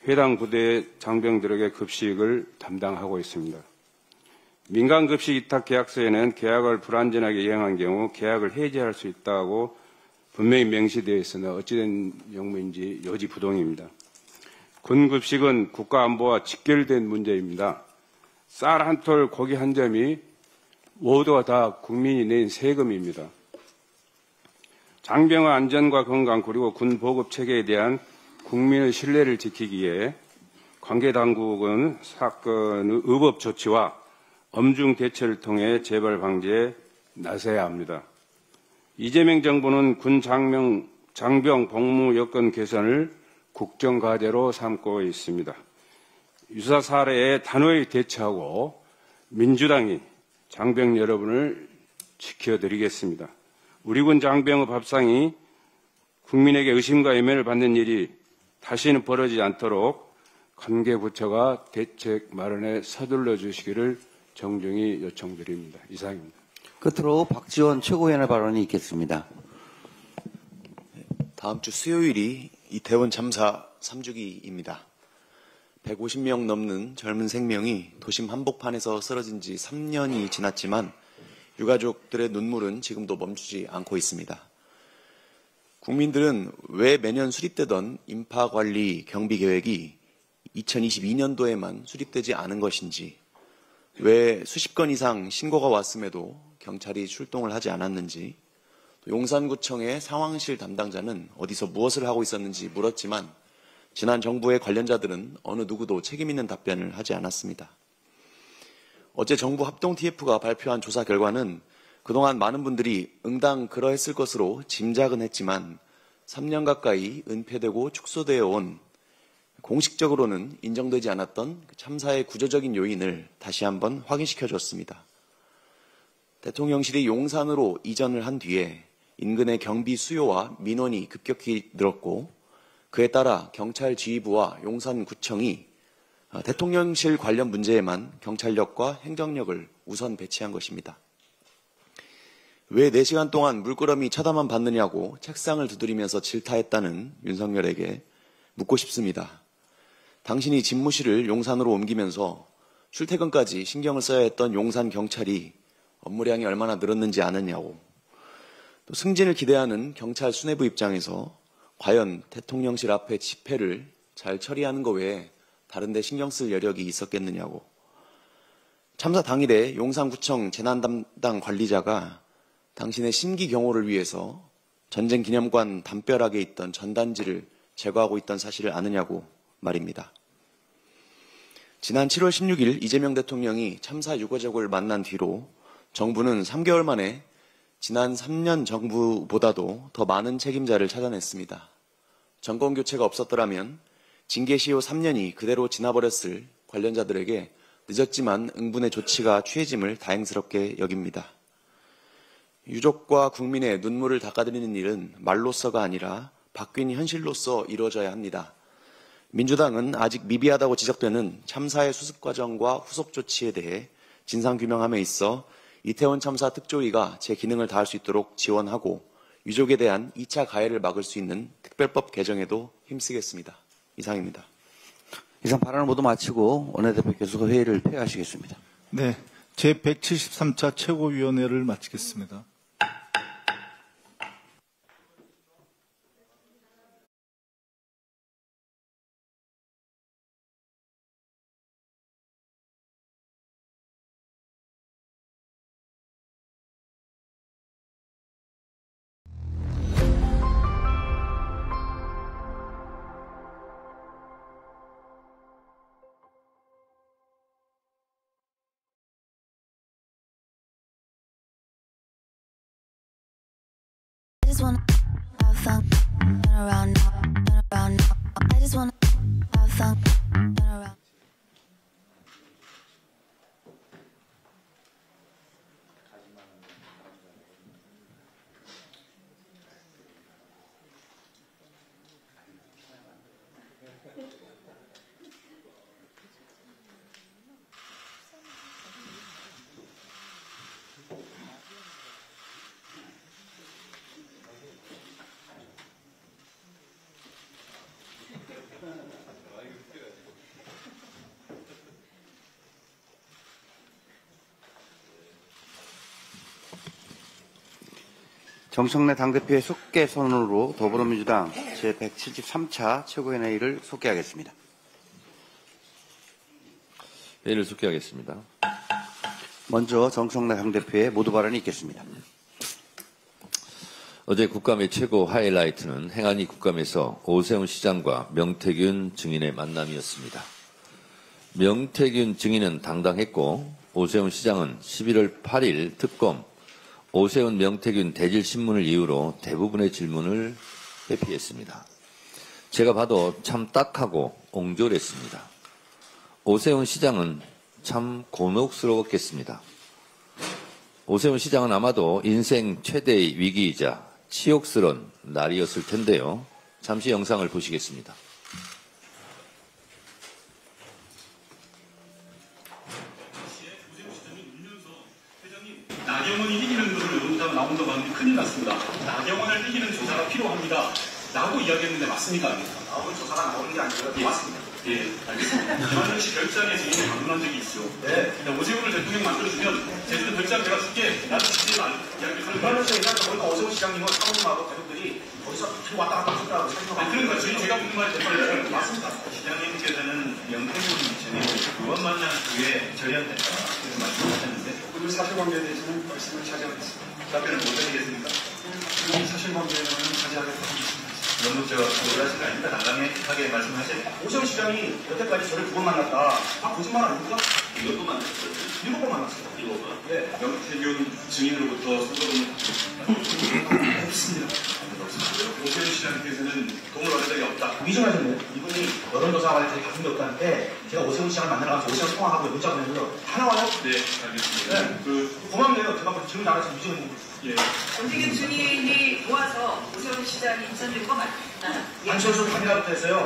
해당 부대 장병들에게 급식을 담당하고 있습니다. 민간급식 위탁 계약서에는 계약을 불완전하게 이행한 경우 계약을 해지할 수 있다고 분명히 명시되어 있으나 어찌된 용무인지 여지부동입니다. 군급식은 국가안보와 직결된 문제입니다. 쌀 한 톨, 고기 한 점이 모두가 다 국민이 낸 세금입니다. 장병의 안전과 건강 그리고 군 보급 체계에 대한 국민의 신뢰를 지키기에 관계 당국은 사건의 의법 조치와 엄중 대처를 통해 재발 방지에 나서야 합니다. 이재명 정부는 군 장병 복무 여건 개선을 국정과제로 삼고 있습니다. 유사 사례에 단호히 대처하고 민주당이 장병 여러분을 지켜드리겠습니다. 우리 군 장병의 밥상이 국민에게 의심과 외면을 받는 일이 다시는 벌어지지 않도록 관계부처가 대책 마련에 서둘러 주시기를 정중히 요청드립니다. 이상입니다.
끝으로 박지원 최고위원의 발언이 있겠습니다.
다음 주 수요일이 이태원 참사 3주기입니다. 150명 넘는 젊은 생명이 도심 한복판에서 쓰러진 지 3년이 지났지만 유가족들의 눈물은 지금도 멈추지 않고 있습니다. 국민들은 왜 매년 수립되던 인파관리 경비계획이 2022년도에만 수립되지 않은 것인지, 왜 수십 건 이상 신고가 왔음에도 경찰이 출동을 하지 않았는지, 용산구청의 상황실 담당자는 어디서 무엇을 하고 있었는지 물었지만 지난 정부의 관련자들은 어느 누구도 책임 있는 답변을 하지 않았습니다. 어제 정부 합동 TF가 발표한 조사 결과는 그동안 많은 분들이 응당 그러했을 것으로 짐작은 했지만 3년 가까이 은폐되고 축소되어 온, 공식적으로는 인정되지 않았던 참사의 구조적인 요인을 다시 한번 확인시켜 줬습니다. 대통령실이 용산으로 이전을 한 뒤에 인근의 경비 수요와 민원이 급격히 늘었고, 그에 따라 경찰 지휘부와 용산구청이 대통령실 관련 문제에만 경찰력과 행정력을 우선 배치한 것입니다. 왜 4시간 동안 물끄러미 쳐다만 봤느냐고 책상을 두드리면서 질타했다는 윤석열에게 묻고 싶습니다. 당신이 집무실을 용산으로 옮기면서 출퇴근까지 신경을 써야 했던 용산 경찰이 업무량이 얼마나 늘었는지 아느냐고, 또 승진을 기대하는 경찰 수뇌부 입장에서 과연 대통령실 앞에 집회를 잘 처리하는 것 외에 다른 데 신경 쓸 여력이 있었겠느냐고, 참사 당일에 용산구청 재난담당 관리자가 당신의 심기 경호를 위해서 전쟁기념관 담벼락에 있던 전단지를 제거하고 있던 사실을 아느냐고 말입니다. 지난 7월 16일 이재명 대통령이 참사 유가족을 만난 뒤로 정부는 3개월 만에 지난 3년 정부보다도 더 많은 책임자를 찾아냈습니다. 정권교체가 없었더라면 징계 시효 3년이 그대로 지나버렸을 관련자들에게 늦었지만 응분의 조치가 취해짐을 다행스럽게 여깁니다. 유족과 국민의 눈물을 닦아드리는 일은 말로서가 아니라 바뀐 현실로서 이루어져야 합니다. 민주당은 아직 미비하다고 지적되는 참사의 수습 과정과 후속 조치에 대해 진상규명함에 있어 이태원 참사 특조위가 제 기능을 다할 수 있도록 지원하고 유족에 대한 2차 가해를 막을 수 있는 특별법 개정에도 힘쓰겠습니다. 이상입니다.
이상 발언을 모두 마치고 원내대표께서 회의를 폐하시겠습니다.
네, 제173차 최고위원회를 마치겠습니다.
I just wanna have fun, turn around now, turn around now. I just wanna have fun, turn around.
정청래 당대표의 속개 선언으로 더불어민주당 제173차 최고위원회의를 속개하겠습니다.
회의를 속개하겠습니다.
먼저 정청래 당대표의 모두 발언이 있겠습니다.
어제 국감의 최고 하이라이트는 행안위 국감에서 오세훈 시장과 명태균 증인의 만남이었습니다. 명태균 증인은 당당했고 오세훈 시장은 11월 8일 특검 오세훈 명태균 대질신문을 이유로 대부분의 질문을 회피했습니다. 제가 봐도 참 딱하고 옹졸했습니다. 오세훈 시장은 참 곤혹스러웠겠습니다. 오세훈 시장은 아마도 인생 최대의 위기이자 치욕스러운 날이었을 텐데요. 잠시 영상을 보시겠습니다.
나경원이 이기는 것을 노동자가 나온다고 하는데 큰일 났습니다. 나경원을 이기는 조사가 필요합니다. 라고 이야기했는데 맞습니까?
나올 조사가 나오는 게 아니고요. 맞습니다.
예, 알겠습니다. 김한정 씨 별장에 지금 방문한 적이 있죠.
네.
오세훈을 대통령 만들어주면 제주도 별장 제가 줄게. 나도 주지 말 이야기를 하는
김한정 씨 얘기하는 거 보니까 오세훈 시장님과 사모님하고 가족들이 거기서 계속 왔다 갔다 하셨다고 사진만
그러니까 제가 묻는 말 대답을
맞습니다.
시장님께서는 영태균 지천이 두번 만난 후에 절연됐다 이렇게 말씀하셨는데
그 사실관계에 대해서는 말씀을 자제하겠습니다.
답변을 못 드리겠습니까?
그 사실관계는 자제하겠습니다.
너무 놀라신 거 아닙니까? 당당하게 말씀하세요.
오세훈 시장이 여태까지 저를 2번 만났다. 거짓말 아닙니까?
몇 번 만났어요?
7번 만났어요.
7번?
네.
영태균 증인으로부터 선거금을
없습니다.
오세훈 시장께서는 돈을 받은 적이 없다.
위증하셨네요. 이분이 여론조사관에 되게 가슴이 없다는데 제가 오세훈 시장을 만나러 가서 오세훈 통화하고 문자 보내면서 다 나와요?
네, 알겠습니다.
네. 고맙네요. 제가 무슨 증인 나가서 위증을
예.
정태균 증인이 도와서 오세훈 시장이 인천된 거 맞나요?
안철수 단일화부터 했어요.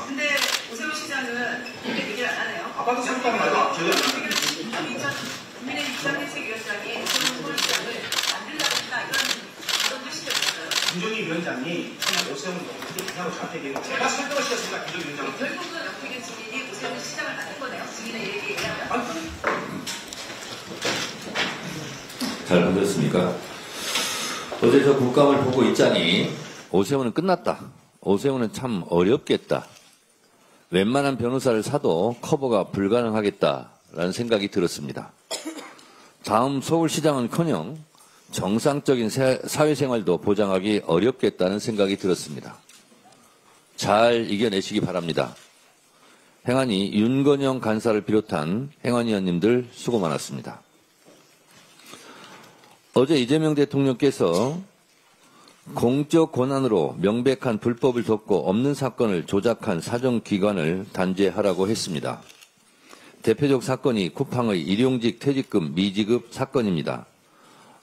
근데 오세훈 시장은 그렇게 얘기를 안 하네요.
아빠도 생각하는 말도 기억이 안 나요.
국민의 입장대책위원장이 오세훈 시장을 만들려고 했다 이런 뜻이었어요.
김종희 위원장이 그냥 오세훈 그렇게 그냥 저한테 얘기해요. 제가 설득을 시켰으니까 김종희 위원장은.
결국은 영태균 증인이 오세훈 시장을 만든 거네요. 증인의 얘기하면.
잘 보셨습니까? 어제 저 국감을 보고 있자니 오세훈은 끝났다. 오세훈은 참 어렵겠다. 웬만한 변호사를 사도 커버가 불가능하겠다라는 생각이 들었습니다. 다음 서울시장은커녕 정상적인 사회생활도 보장하기 어렵겠다는 생각이 들었습니다. 잘 이겨내시기 바랍니다. 행안위 윤건영 간사를 비롯한 행안위원님들 수고 많았습니다. 어제 이재명 대통령께서 공적 권한으로 명백한 불법을 덮고 없는 사건을 조작한 사정기관을 단죄하라고 했습니다. 대표적 사건이 쿠팡의 일용직 퇴직금 미지급 사건입니다.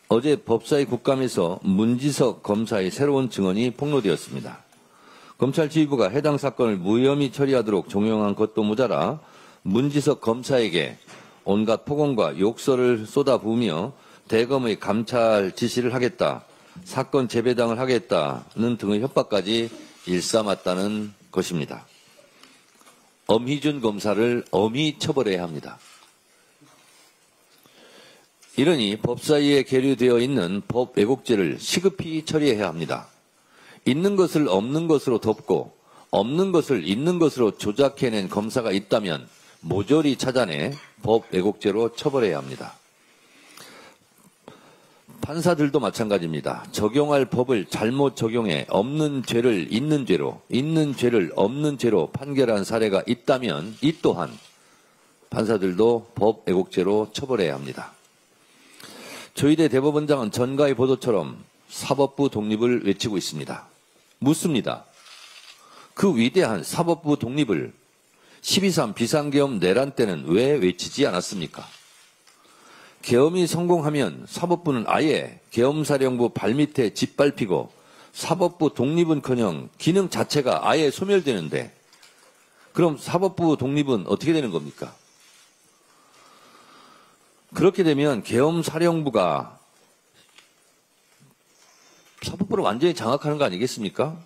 어제 법사위 국감에서 문지석 검사의 새로운 증언이 폭로되었습니다. 검찰 지휘부가 해당 사건을 무혐의 처리하도록 종용한 것도 모자라 문지석 검사에게 온갖 폭언과 욕설을 쏟아부으며 대검의 감찰 지시를 하겠다, 사건 재배당을 하겠다는 등의 협박까지 일삼았다는 것입니다. 엄희준 검사를 엄히 처벌해야 합니다. 이러니 법사위에 계류되어 있는 법 왜곡죄를 시급히 처리해야 합니다. 있는 것을 없는 것으로 덮고 없는 것을 있는 것으로 조작해낸 검사가 있다면 모조리 찾아내 법 왜곡죄로 처벌해야 합니다. 판사들도 마찬가지입니다. 적용할 법을 잘못 적용해 없는 죄를 있는 죄로, 있는 죄를 없는 죄로 판결한 사례가 있다면 이 또한 판사들도 법 왜곡죄로 처벌해야 합니다. 조희대 대법원장은 전가의 보도처럼 사법부 독립을 외치고 있습니다. 묻습니다. 그 위대한 사법부 독립을 12.3 비상계엄 내란 때는 왜 외치지 않았습니까? 계엄이 성공하면 사법부는 아예 계엄사령부 발밑에 짓밟히고 사법부 독립은커녕 기능 자체가 아예 소멸되는데 그럼 사법부 독립은 어떻게 되는 겁니까? 그렇게 되면 계엄사령부가 사법부를 완전히 장악하는 거 아니겠습니까?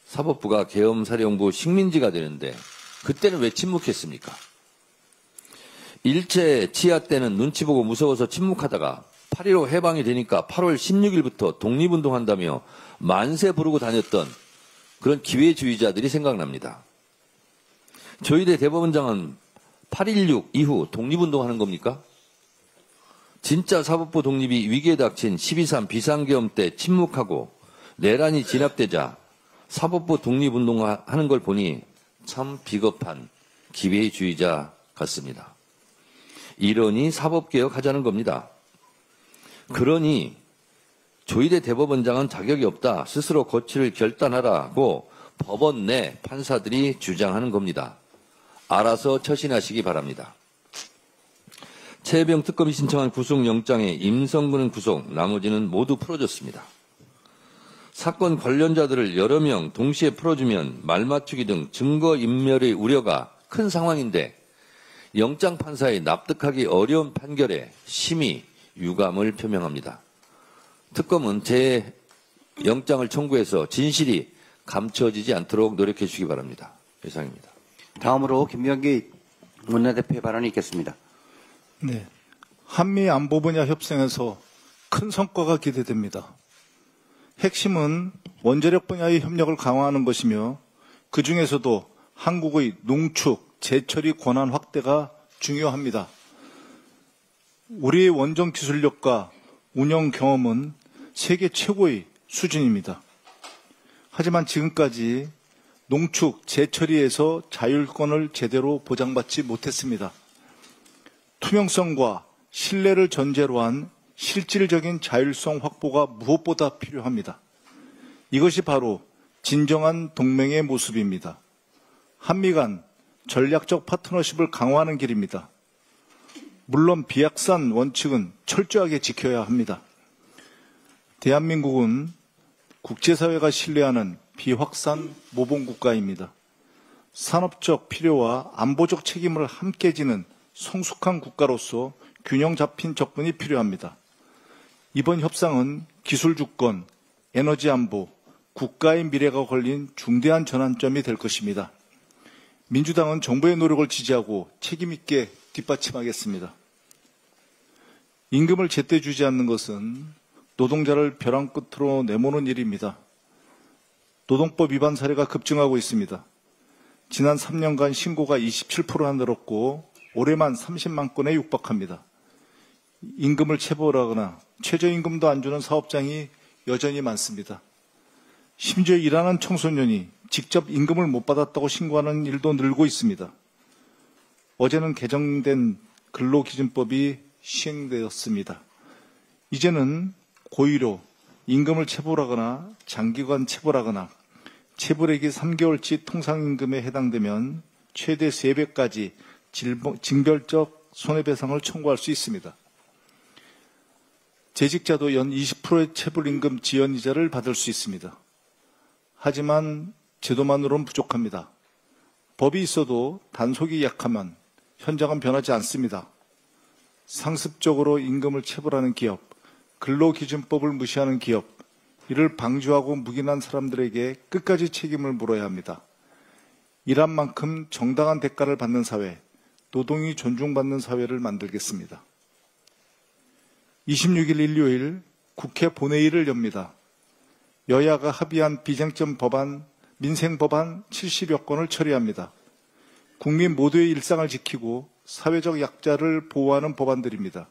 사법부가 계엄사령부 식민지가 되는데 그때는 왜 침묵했습니까? 일제 치하 때는 눈치 보고 무서워서 침묵하다가 8.15 해방이 되니까 8월 16일부터 독립운동한다며 만세 부르고 다녔던 그런 기회주의자들이 생각납니다. 조희대 대법원장은 8.16 이후 독립운동하는 겁니까? 진짜 사법부 독립이 위기에 닥친 12.3 비상계엄 때 침묵하고 내란이 진압되자 사법부 독립운동하는 걸 보니 참 비겁한 기회주의자 같습니다. 이러니 사법개혁하자는 겁니다. 그러니 조희대 대법원장은 자격이 없다. 스스로 거취를 결단하라고 법원 내 판사들이 주장하는 겁니다. 알아서 처신하시기 바랍니다. 최혜병 특검이 신청한 구속영장에 임성근은 구속, 나머지는 모두 풀어줬습니다. 사건 관련자들을 여러 명 동시에 풀어주면 말맞추기 등 증거인멸의 우려가 큰 상황인데 영장 판사의 납득하기 어려운 판결에 심히 유감을 표명합니다. 특검은 재영장을 청구해서 진실이 감춰지지 않도록 노력해 주시기 바랍니다. 이상입니다.
다음으로 김병기 원내대표의 발언이 있겠습니다.
네. 한미 안보 분야 협상에서 큰 성과가 기대됩니다. 핵심은 원자력 분야의 협력을 강화하는 것이며 그중에서도 한국의 농축, 재처리 권한 확대가 중요합니다. 우리의 원전 기술력과 운영 경험은 세계 최고의 수준입니다. 하지만 지금까지 농축, 재처리에서 자율권을 제대로 보장받지 못했습니다. 투명성과 신뢰를 전제로 한 실질적인 자율성 확보가 무엇보다 필요합니다. 이것이 바로 진정한 동맹의 모습입니다. 한미 간 전략적 파트너십을 강화하는 길입니다. 물론 비확산 원칙은 철저하게 지켜야 합니다. 대한민국은 국제사회가 신뢰하는 비확산 모범 국가입니다. 산업적 필요와 안보적 책임을 함께 지는 성숙한 국가로서 균형 잡힌 접근이 필요합니다. 이번 협상은 기술 주권, 에너지 안보, 국가의 미래가 걸린 중대한 전환점이 될 것입니다. 민주당은 정부의 노력을 지지하고 책임 있게 뒷받침하겠습니다. 임금을 제때 주지 않는 것은 노동자를 벼랑 끝으로 내모는 일입니다. 노동법 위반 사례가 급증하고 있습니다. 지난 3년간 신고가 27%나 늘었고 올해만 30만 건에 육박합니다. 임금을 체불하거나 최저임금도 안 주는 사업장이 여전히 많습니다. 심지어 일하는 청소년이 직접 임금을 못 받았다고 신고하는 일도 늘고 있습니다. 어제는 개정된 근로기준법이 시행되었습니다. 이제는 고의로 임금을 체불하거나 장기간 체불하거나 체불액이 3개월치 통상임금에 해당되면 최대 3배까지 징별적 손해배상을 청구할 수 있습니다. 재직자도 연 20%의 체불임금 지연이자를 받을 수 있습니다. 하지만 제도만으로는 부족합니다. 법이 있어도 단속이 약하면 현장은 변하지 않습니다. 상습적으로 임금을 체불하는 기업, 근로기준법을 무시하는 기업, 이를 방조하고 묵인한 사람들에게 끝까지 책임을 물어야 합니다. 일한 만큼 정당한 대가를 받는 사회, 노동이 존중받는 사회를 만들겠습니다. 26일 일요일 국회 본회의를 엽니다. 여야가 합의한 비쟁점 법안, 민생 법안 70여 건을 처리합니다. 국민 모두의 일상을 지키고 사회적 약자를 보호하는 법안들입니다.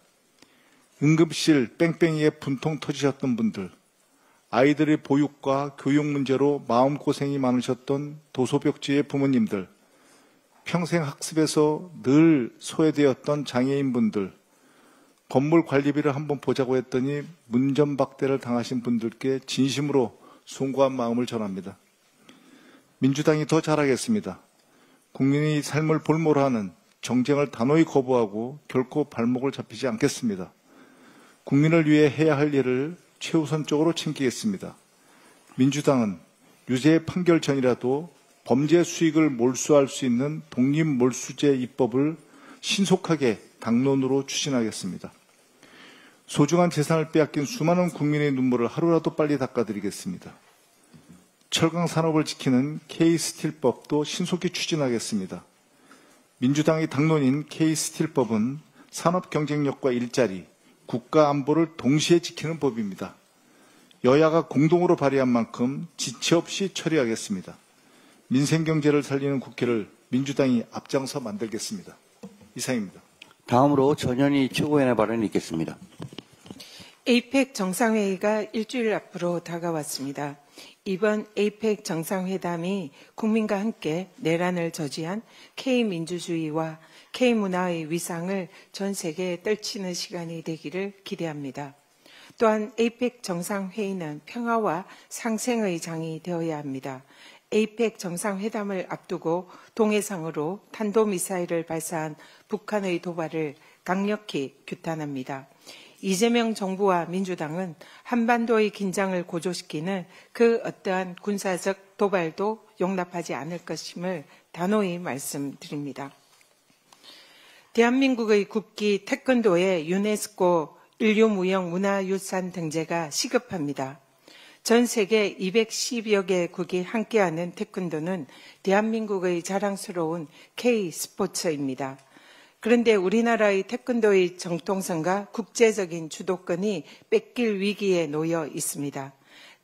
응급실 뺑뺑이에 분통 터지셨던 분들, 아이들의 보육과 교육 문제로 마음고생이 많으셨던 도소벽지의 부모님들, 평생 학습에서 늘 소외되었던 장애인분들, 건물 관리비를 한번 보자고 했더니 문전박대를 당하신 분들께 진심으로 송구한 마음을 전합니다. 민주당이 더 잘하겠습니다. 국민의 삶을 볼모로하는 정쟁을 단호히 거부하고 결코 발목을 잡히지 않겠습니다. 국민을 위해 해야 할 일을 최우선적으로 챙기겠습니다. 민주당은 유죄 판결 전이라도 범죄 수익을 몰수할 수 있는 독립몰수제 입법을 신속하게 당론으로 추진하겠습니다. 소중한 재산을 빼앗긴 수많은 국민의 눈물을 하루라도 빨리 닦아드리겠습니다. 철강 산업을 지키는 K스틸법도 신속히 추진하겠습니다. 민주당의 당론인 K스틸법은 산업 경쟁력과 일자리, 국가 안보를 동시에 지키는 법입니다. 여야가 공동으로 발의한 만큼 지체 없이 처리하겠습니다. 민생 경제를 살리는 국회를 민주당이 앞장서 만들겠습니다. 이상입니다.
다음으로 전현희 최고위원의 발언이 있겠습니다.
에이펙 정상회의가 일주일 앞으로 다가왔습니다. 이번 에이펙 정상회담이 국민과 함께 내란을 저지한 K민주주의와 K문화의 위상을 전 세계에 떨치는 시간이 되기를 기대합니다. 또한 에이펙 정상회의는 평화와 상생의 장이 되어야 합니다. 에이펙 정상회담을 앞두고 동해상으로 탄도미사일을 발사한 북한의 도발을 강력히 규탄합니다. 이재명 정부와 민주당은 한반도의 긴장을 고조시키는 그 어떠한 군사적 도발도 용납하지 않을 것임을 단호히 말씀드립니다. 대한민국의 국기 태권도의 유네스코 인류무형문화유산 등재가 시급합니다. 전 세계 210여 개국이 함께하는 태권도는 대한민국의 자랑스러운 K스포츠입니다. 그런데 우리나라의 태권도의 정통성과 국제적인 주도권이 뺏길 위기에 놓여 있습니다.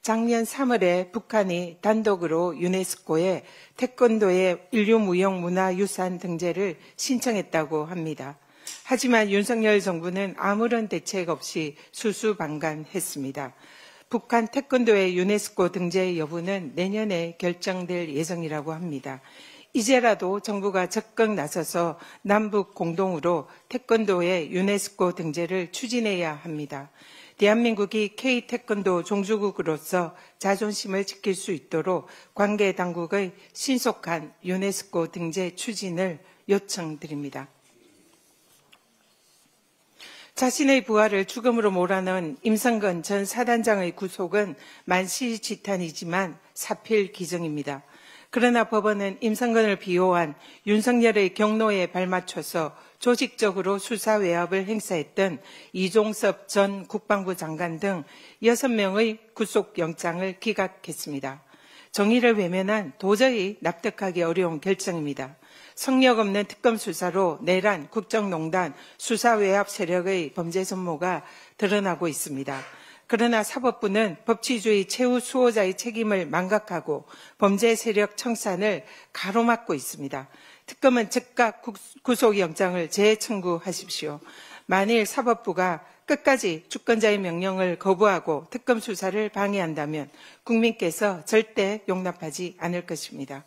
작년 3월에 북한이 단독으로 유네스코에 태권도의 인류무형문화유산 등재를 신청했다고 합니다. 하지만 윤석열 정부는 아무런 대책 없이 수수방관했습니다. 북한 태권도의 유네스코 등재 여부는 내년에 결정될 예정이라고 합니다. 이제라도 정부가 적극 나서서 남북 공동으로 태권도의 유네스코 등재를 추진해야 합니다. 대한민국이 K-태권도 종주국으로서 자존심을 지킬 수 있도록 관계 당국의 신속한 유네스코 등재 추진을 요청드립니다. 자신의 부하를 죽음으로 몰아넣은 임성근 전 사단장의 구속은 만시지탄이지만 사필 기정입니다. 그러나 법원은 임성근을 비호한 윤석열의 경로에 발맞춰서 조직적으로 수사 외압을 행사했던 이종섭 전 국방부 장관 등 6명의 구속영장을 기각했습니다. 정의를 외면한 도저히 납득하기 어려운 결정입니다. 성력 없는 특검 수사로 내란, 국정농단, 수사 외압 세력의 범죄 전모가 드러나고 있습니다. 그러나 사법부는 법치주의 최후 수호자의 책임을 망각하고 범죄 세력 청산을 가로막고 있습니다. 특검은 즉각 구속영장을 재청구하십시오. 만일 사법부가 끝까지 주권자의 명령을 거부하고 특검 수사를 방해한다면 국민께서 절대 용납하지 않을 것입니다.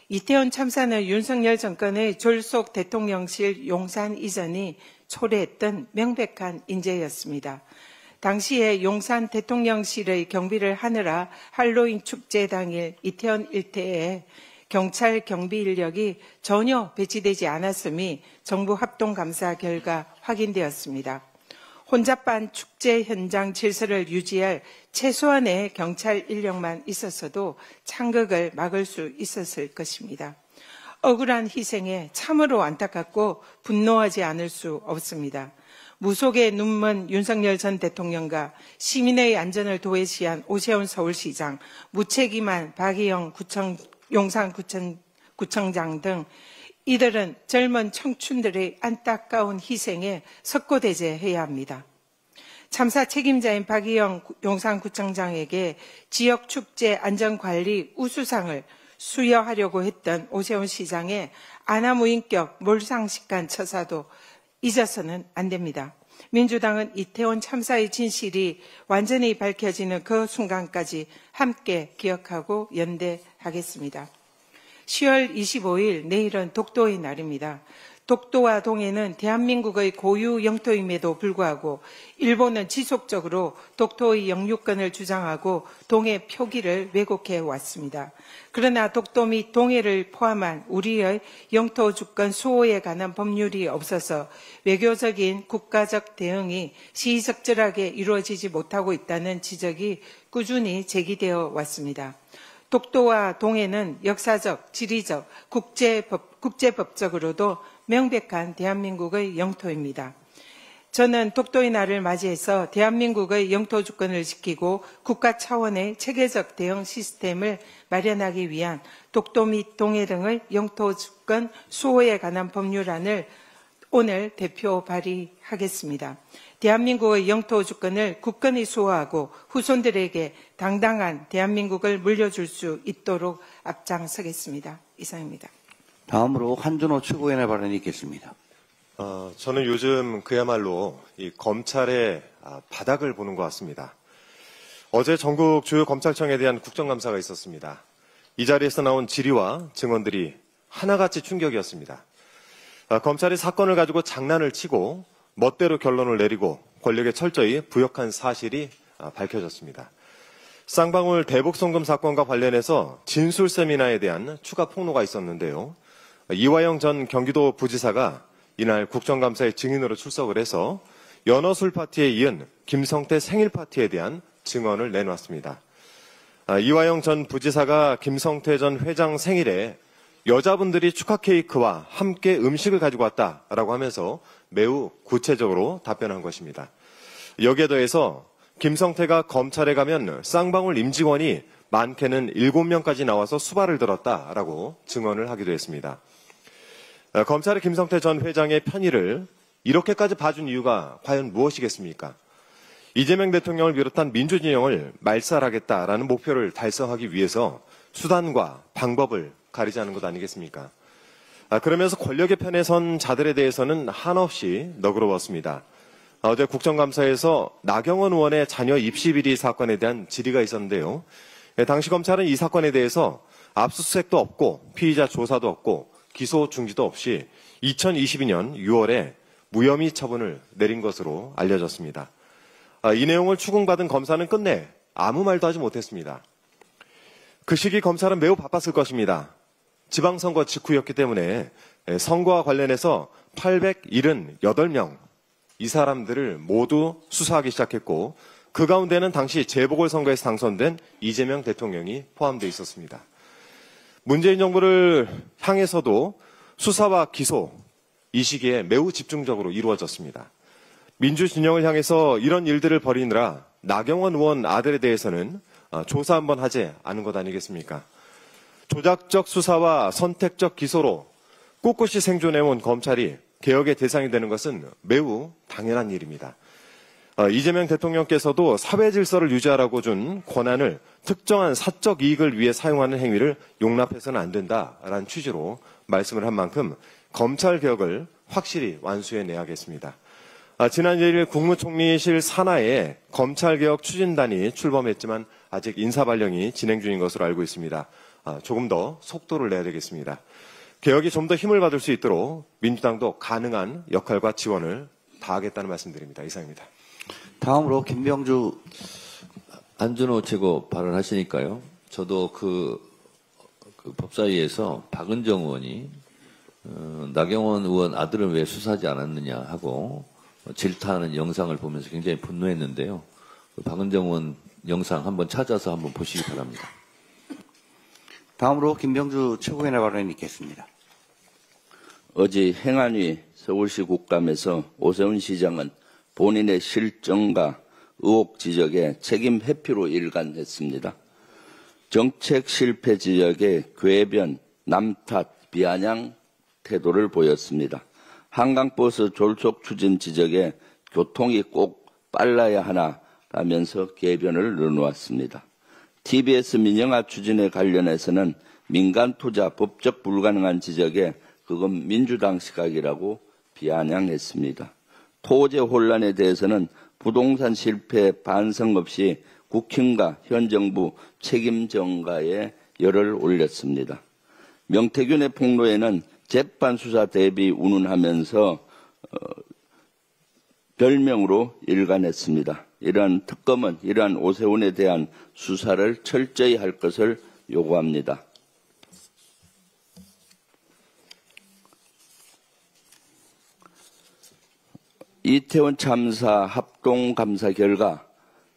이태원 참사는 윤석열 정권의 졸속 대통령실 용산 이전이 초래했던 명백한 인재였습니다. 당시에 용산 대통령실의 경비를 하느라 할로윈 축제 당일 이태원 일대에 경찰 경비 인력이 전혀 배치되지 않았음이 정부 합동감사 결과 확인되었습니다. 혼잡한 축제 현장 질서를 유지할 최소한의 경찰 인력만 있었어도 창극을 막을 수 있었을 것입니다. 억울한 희생에 참으로 안타깝고 분노하지 않을 수 없습니다. 무속의 눈먼 윤석열 전 대통령과 시민의 안전을 도외시한 오세훈 서울시장, 무책임한 박희영 용산구청장 등 이들은 젊은 청춘들의 안타까운 희생에 석고대죄해야 합니다. 참사 책임자인 박희영 용산구청장에게 지역축제 안전관리 우수상을 수여하려고 했던 오세훈 시장의 아나무인격 몰상식한 처사도 잊어서는 안 됩니다. 민주당은 이태원 참사의 진실이 완전히 밝혀지는 그 순간까지 함께 기억하고 연대하겠습니다. 10월 25일 내일은 독도의 날입니다. 독도와 동해는 대한민국의 고유 영토임에도 불구하고 일본은 지속적으로 독도의 영유권을 주장하고 동해 표기를 왜곡해 왔습니다. 그러나 독도 및 동해를 포함한 우리의 영토 주권 수호에 관한 법률이 없어서 외교적인 국가적 대응이 시의적절하게 이루어지지 못하고 있다는 지적이 꾸준히 제기되어 왔습니다. 독도와 동해는 역사적, 지리적, 국제법적으로도 명백한 대한민국의 영토입니다. 저는 독도의 날을 맞이해서 대한민국의 영토 주권을 지키고 국가 차원의 체계적 대응 시스템을 마련하기 위한 독도 및 동해 등의 영토 주권 수호에 관한 법률안을 오늘 대표 발의하겠습니다. 대한민국의 영토 주권을 굳건히 수호하고 후손들에게 당당한 대한민국을 물려줄 수 있도록 앞장서겠습니다. 이상입니다.
다음으로 한준호 최고위원의 발언이 있겠습니다.
저는 요즘 그야말로 이 검찰의 바닥을 보는 것 같습니다. 어제 전국 주요 검찰청에 대한 국정감사가 있었습니다. 이 자리에서 나온 질의와 증언들이 하나같이 충격이었습니다. 검찰이 사건을 가지고 장난을 치고 멋대로 결론을 내리고 권력에 철저히 부역한 사실이 밝혀졌습니다. 쌍방울 대북송금 사건과 관련해서 진술 세미나에 대한 추가 폭로가 있었는데요. 이화영 전 경기도 부지사가 이날 국정감사에 증인으로 출석을 해서 연어술 파티에 이은 김성태 생일 파티에 대한 증언을 내놓았습니다. 이화영 전 부지사가 김성태 전 회장 생일에 여자분들이 축하 케이크와 함께 음식을 가지고 왔다라고 하면서 매우 구체적으로 답변한 것입니다. 여기에 더해서 김성태가 검찰에 가면 쌍방울 임직원이 많게는 7명까지 나와서 수발을 들었다라고 증언을 하기도 했습니다. 검찰의 김성태 전 회장의 편의를 이렇게까지 봐준 이유가 과연 무엇이겠습니까? 이재명 대통령을 비롯한 민주진영을 말살하겠다라는 목표를 달성하기 위해서 수단과 방법을 가리자는 것 아니겠습니까? 그러면서 권력의 편에 선 자들에 대해서는 한없이 너그러웠습니다. 어제 국정감사에서 나경원 의원의 자녀 입시 비리 사건에 대한 질의가 있었는데요. 당시 검찰은 이 사건에 대해서 압수수색도 없고 피의자 조사도 없고 기소 중지도 없이 2022년 6월에 무혐의 처분을 내린 것으로 알려졌습니다. 이 내용을 추궁받은 검사는 끝내 아무 말도 하지 못했습니다. 그 시기 검찰은 매우 바빴을 것입니다. 지방선거 직후였기 때문에 선거와 관련해서 878명 이 사람들을 모두 수사하기 시작했고 그 가운데는 당시 재보궐선거에서 당선된 이재명 대통령이 포함되어 있었습니다. 문재인 정부를 향해서도 수사와 기소 이 시기에 매우 집중적으로 이루어졌습니다. 민주진영을 향해서 이런 일들을 벌이느라 나경원 의원 아들에 대해서는 조사 한번 하지 않은 것 아니겠습니까? 조작적 수사와 선택적 기소로 꿋꿋이 생존해온 검찰이 개혁의 대상이 되는 것은 매우 당연한 일입니다. 이재명 대통령께서도 사회 질서를 유지하라고 준 권한을 특정한 사적 이익을 위해 사용하는 행위를 용납해서는 안 된다라는 취지로 말씀을 한 만큼 검찰 개혁을 확실히 완수해내야겠습니다. 지난 1일 국무총리실 산하에 검찰개혁 추진단이 출범했지만 아직 인사발령이 진행 중인 것으로 알고 있습니다. 조금 더 속도를 내야 되겠습니다. 개혁이 좀 더 힘을 받을 수 있도록 민주당도 가능한 역할과 지원을 다하겠다는 말씀드립니다. 이상입니다.
다음으로 김병주
안준호 최고 발언하시니까요. 저도 그 법사위에서 박은정 의원이 나경원 의원 아들은 왜 수사하지 않았느냐 하고 질타하는 영상을 보면서 굉장히 분노했는데요. 박은정 의원 영상 한번 찾아서 한번 보시기 바랍니다.
다음으로 김병주 최고위원의 발언이 있겠습니다.
어제 행안위 서울시 국감에서 오세훈 시장은 본인의 실정과 의혹 지적에 책임 회피로 일관했습니다. 정책 실패 지적에 궤변, 남탓, 비아냥 태도를 보였습니다. 한강버스 졸속 추진 지적에 교통이 꼭 빨라야 하나라면서 궤변을 내놓았습니다. TBS 민영화 추진에 관련해서는 민간 투자 법적 불가능한 지적에 그건 민주당 시각이라고 비아냥했습니다. 토제 혼란에 대해서는 부동산 실패 반성 없이 국힘과 현 정부 책임 전가에 열을 올렸습니다. 명태균의 폭로에는 재판 수사 대비 운운하면서 별명으로 일관했습니다. 이러한 특검은 이러한 오세훈에 대한 수사를 철저히 할 것을 요구합니다. 이태원 참사 합동감사 결과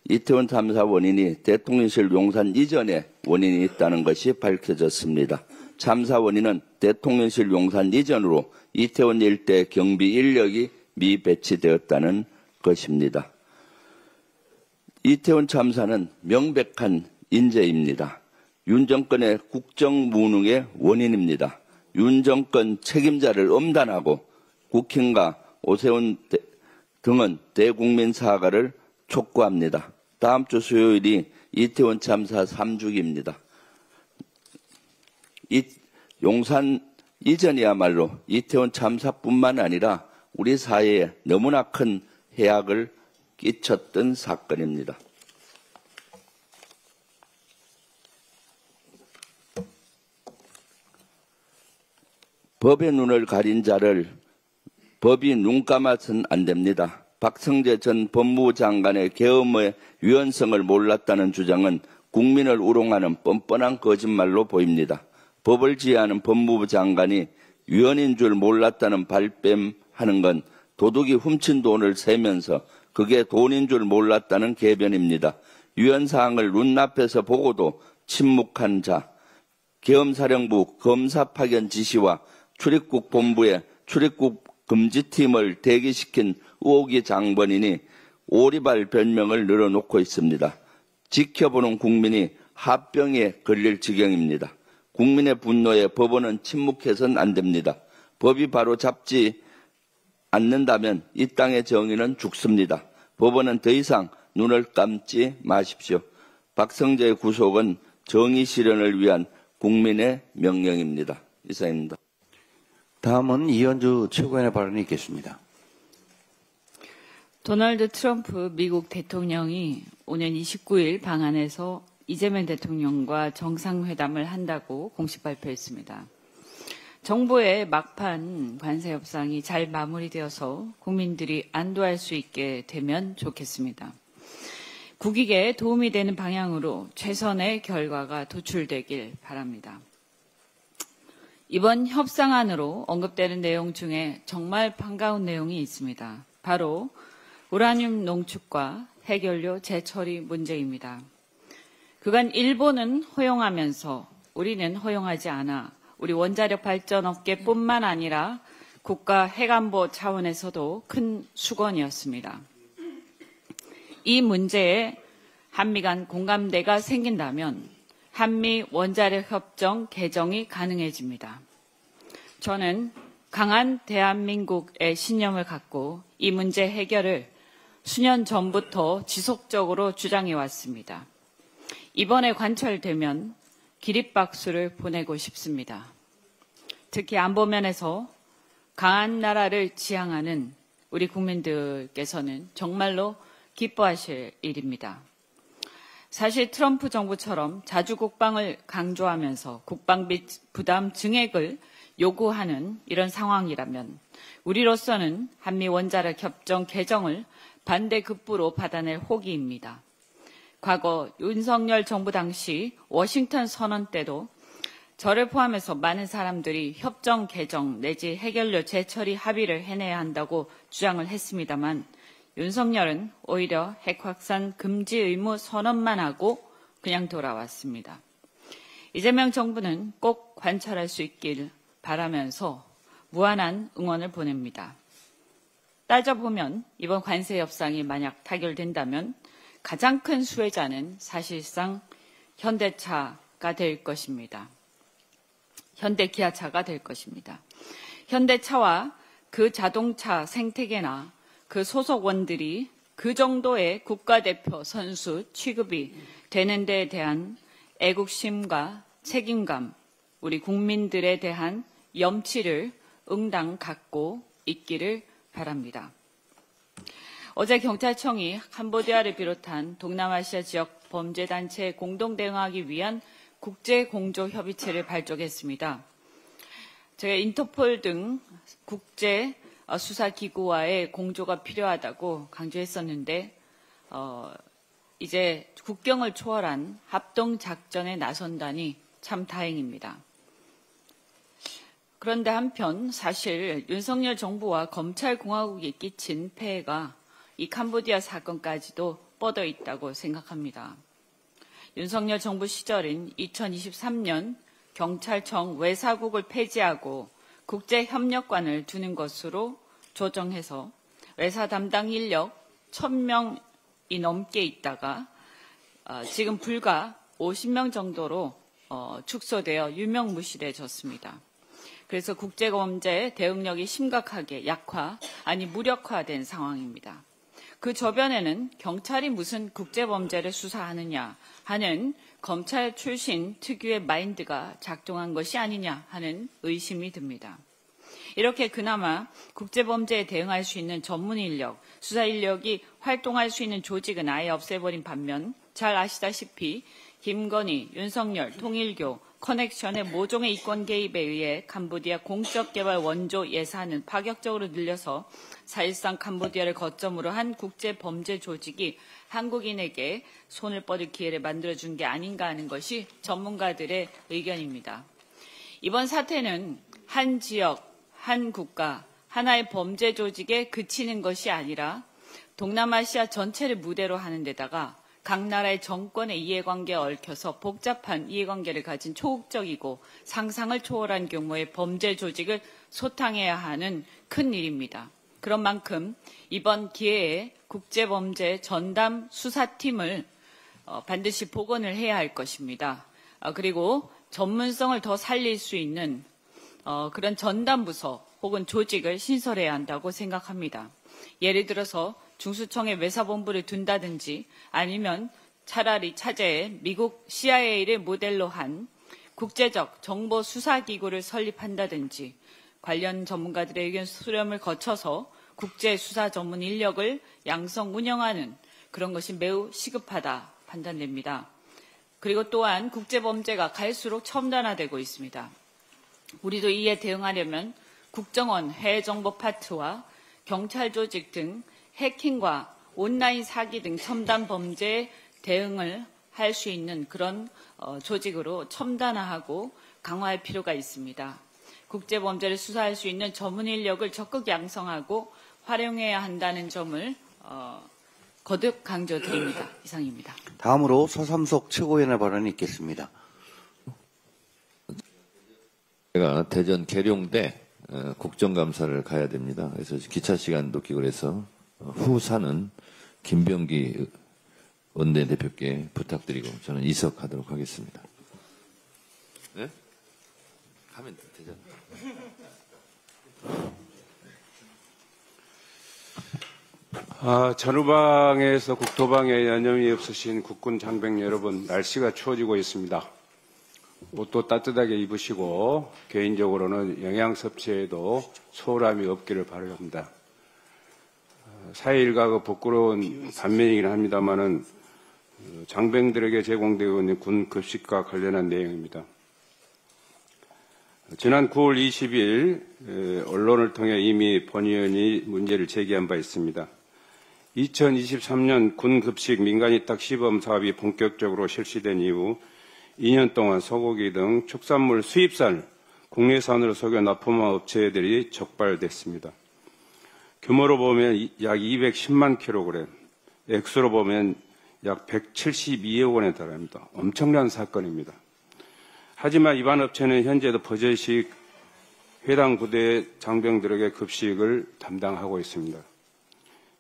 이태원 참사 원인이 대통령실 용산 이전에 원인이 있다는 것이 밝혀졌습니다. 참사 원인은 대통령실 용산 이전으로 이태원 일대 경비 인력이 미배치되었다는 것입니다. 이태원 참사는 명백한 인재입니다. 윤 정권의 국정무능의 원인입니다. 윤 정권 책임자를 엄단하고 국힘과 오세훈 등은 대국민 사과를 촉구합니다. 다음 주 수요일이 이태원 참사 3주기입니다. 용산 이전이야말로 이태원 참사뿐만 아니라 우리 사회에 너무나 큰 해악을 끼쳤던 사건입니다. 법의 눈을 가린 자를 법이 눈 감아서는 안 됩니다. 박성재 전 법무부 장관의 계엄의 유연성을 몰랐다는 주장은 국민을 우롱하는 뻔뻔한 거짓말로 보입니다. 법을 지휘하는 법무부 장관이 유연인 줄 몰랐다는 발뺌하는 건 도둑이 훔친 돈을 세면서 그게 돈인 줄 몰랐다는 궤변입니다. 유연사항을 눈앞에서 보고도 침묵한 자, 계엄사령부 검사 파견 지시와 출입국 본부의 출입국 금지팀을 대기시킨 의혹이 장본인이 오리발 별명을 늘어놓고 있습니다. 지켜보는 국민이 합병에 걸릴 지경입니다. 국민의 분노에 법원은 침묵해서는 안 됩니다. 법이 바로 잡지 않는다면 이 땅의 정의는 죽습니다. 법원은 더 이상 눈을 감지 마십시오. 박성재 구속은 정의 실현을 위한 국민의 명령입니다. 이상입니다.
다음은 이현주 최고위원의 발언이 있겠습니다.
도널드 트럼프 미국 대통령이 오는 29일 방한에서 이재명 대통령과 정상회담을 한다고 공식 발표했습니다. 정부의 막판 관세 협상이 잘 마무리되어서 국민들이 안도할 수 있게 되면 좋겠습니다. 국익에 도움이 되는 방향으로 최선의 결과가 도출되길 바랍니다. 이번 협상안으로 언급되는 내용 중에 정말 반가운 내용이 있습니다. 바로 우라늄 농축과 해결료 재처리 문제입니다. 그간 일본은 허용하면서 우리는 허용하지 않아 우리 원자력 발전 업계뿐만 아니라 국가 핵안보 차원에서도 큰 수건이었습니다. 이 문제에 한미 간 공감대가 생긴다면 한미 원자력 협정 개정이 가능해집니다. 저는 강한 대한민국의 신념을 갖고 이 문제 해결을 수년 전부터 지속적으로 주장해 왔습니다. 이번에 관철되면 기립박수를 보내고 싶습니다. 특히 안보면에서 강한 나라를 지향하는 우리 국민들께서는 정말로 기뻐하실 일입니다. 사실 트럼프 정부처럼 자주 국방을 강조하면서 국방비 부담 증액을 요구하는 이런 상황이라면 우리로서는 한미 원자력 협정 개정을 반대급부로 받아낼 호기입니다. 과거 윤석열 정부 당시 워싱턴 선언 때도 저를 포함해서 많은 사람들이 협정 개정 내지 해결료 재처리 합의를 해내야 한다고 주장을 했습니다만 윤석열은 오히려 핵 확산 금지 의무 선언만 하고 그냥 돌아왔습니다. 이재명 정부는 꼭 관철할 수 있길 바라면서 무한한 응원을 보냅니다. 따져보면 이번 관세 협상이 만약 타결된다면 가장 큰 수혜자는 사실상 현대차가 될 것입니다. 현대기아차가 될 것입니다. 현대차와 그 자동차 생태계나 그 소속원들이 그 정도의 국가대표 선수 취급이 되는 데에 대한 애국심과 책임감, 우리 국민들에 대한 염치를 응당 갖고 있기를 바랍니다. 어제 경찰청이 캄보디아를 비롯한 동남아시아 지역 범죄단체에 공동 대응하기 위한 국제공조협의체를 발족했습니다. 제가 인터폴 등 국제 수사기구와의 공조가 필요하다고 강조했었는데 이제 국경을 초월한 합동작전에 나선다니 참 다행입니다. 그런데 한편 사실 윤석열 정부와 검찰공화국이 끼친 폐해가 이 캄보디아 사건까지도 뻗어 있다고 생각합니다. 윤석열 정부 시절인 2023년 경찰청 외사국을 폐지하고 국제협력관을 두는 것으로 조정해서 외사 담당 인력 1,000명이 넘게 있다가 지금 불과 50명 정도로 축소되어 유명무실해졌습니다. 그래서 국제범죄 대응력이 심각하게 약화, 아니 무력화된 상황입니다. 그 저변에는 경찰이 무슨 국제범죄를 수사하느냐 하는 검찰 출신 특유의 마인드가 작동한 것이 아니냐 하는 의심이 듭니다. 이렇게 그나마 국제범죄에 대응할 수 있는 전문 인력, 수사 인력이 활동할 수 있는 조직은 아예 없애버린 반면 잘 아시다시피 김건희, 윤석열, 통일교, 커넥션의 모종의 이권 개입에 의해 캄보디아 공적개발 원조 예산은 파격적으로 늘려서 사실상 캄보디아를 거점으로 한 국제범죄 조직이 한국인에게 손을 뻗을 기회를 만들어준 게 아닌가 하는 것이 전문가들의 의견입니다. 이번 사태는 한 지역, 한 국가, 하나의 범죄 조직에 그치는 것이 아니라 동남아시아 전체를 무대로 하는 데다가 각 나라의 정권의 이해관계에 얽혀서 복잡한 이해관계를 가진 초국적이고 상상을 초월한 규모의 범죄 조직을 소탕해야 하는 큰 일입니다. 그런 만큼 이번 기회에 국제범죄 전담 수사팀을 반드시 복원을 해야 할 것입니다. 그리고 전문성을 더 살릴 수 있는 그런 전담 부서 혹은 조직을 신설해야 한다고 생각합니다. 예를 들어서 중수청에 외사본부를 둔다든지 아니면 차라리 차제에 미국 CIA를 모델로 한 국제적 정보 수사기구를 설립한다든지 관련 전문가들의 의견 수렴을 거쳐서 국제 수사 전문 인력을 양성 운영하는 그런 것이 매우 시급하다 판단됩니다. 그리고 또한 국제범죄가 갈수록 첨단화되고 있습니다. 우리도 이에 대응하려면 국정원 해외정보 파트와 경찰 조직 등 해킹과 온라인 사기 등 첨단 범죄에 대응을 할 수 있는 그런 조직으로 첨단화하고 강화할 필요가 있습니다. 국제범죄를 수사할 수 있는 전문 인력을 적극 양성하고 활용해야 한다는 점을 거듭 강조드립니다. 이상입니다.
다음으로 서삼석 최고위원의 발언이 있겠습니다.
제가 대전 계룡대 국정감사를 가야 됩니다. 그래서 기차 시간도 끼고 그래서 후사는 김병기 원내대표께 부탁드리고 저는 이석하도록 하겠습니다. 네? 하면 되잖아.
전후방에서 국토방에 여념이 없으신 국군 장병 여러분, 날씨가 추워지고 있습니다. 옷도 따뜻하게 입으시고 개인적으로는 영양 섭취에도 소홀함이 없기를 바랍니다. 사회일가가 부끄러운 반면이긴 합니다만은 장병들에게 제공되고 있는 군 급식과 관련한 내용입니다. 지난 9월 20일 언론을 통해 이미 본 의원이 문제를 제기한 바 있습니다. 2023년 군 급식 민간위탁 시범 사업이 본격적으로 실시된 이후 2년 동안 소고기 등 축산물 수입산 국내산으로 속여 납품한 업체들이 적발됐습니다. 규모로 보면 약 210만 킬로그램, 액수로 보면 약 172억 원에 달합니다. 엄청난 사건입니다. 하지만 이반 업체는 현재도 버젓이 해당 부대 장병들에게 급식을 담당하고 있습니다.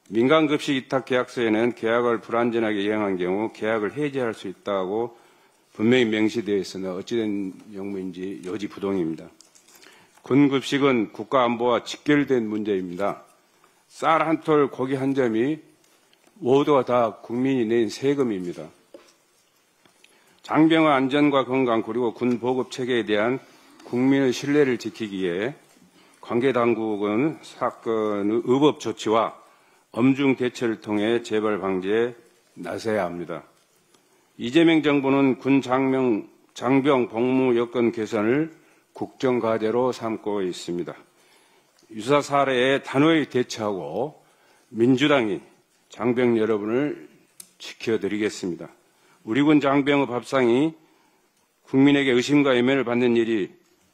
민간급식 위탁 계약서에는 계약을 불완전하게 이행한 경우 계약을 해지할 수 있다고 분명히 명시되어 있으나 어찌된 영무인지 여지부동입니다. 군급식은 국가안보와 직결된 문제입니다. 쌀 한 톨, 고기 한 점이 모두가 다 국민이 낸 세금입니다. 장병의 안전과 건강 그리고 군 보급 체계에 대한 국민의 신뢰를 지키기에 관계 당국은 사건의 의법 조치와 엄중 대처를 통해 재발 방지에 나서야 합니다. 이재명 정부는 군 장병 복무 여건 개선을 국정과제로 삼고 있습니다. 유사 사례에 단호히 대처하고 민주당이 장병 여러분을 지켜드리겠습니다. 우리 군 장병의 밥상이 국민에게 의심과 애면을 받는 일이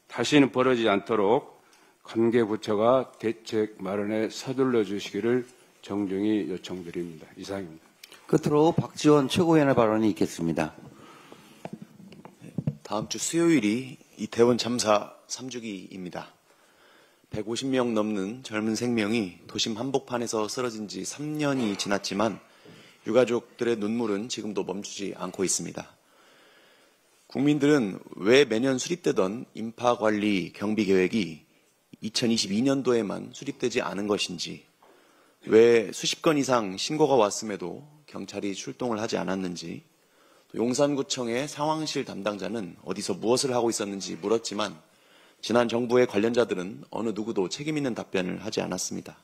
다시는 벌어지지 않도록 관계부처가 대책 마련에 서둘러 주시기를 정중히 요청드립니다. 이상입니다.
끝으로 박지원 최고위원의 발언이 있겠습니다.
다음 주 수요일이 이태원 참사 3주기입니다. 150명 넘는 젊은 생명이 도심 한복판에서 쓰러진 지 3년이 지났지만 유가족들의 눈물은 지금도 멈추지 않고 있습니다. 국민들은 왜 매년 수립되던 인파관리 경비계획이 2022년도에만 수립되지 않은 것인지, 왜 수십 건 이상 신고가 왔음에도 경찰이 출동을 하지 않았는지, 용산구청의 상황실 담당자는 어디서 무엇을 하고 있었는지 물었지만 지난 정부의 관련자들은 어느 누구도 책임 있는 답변을 하지 않았습니다.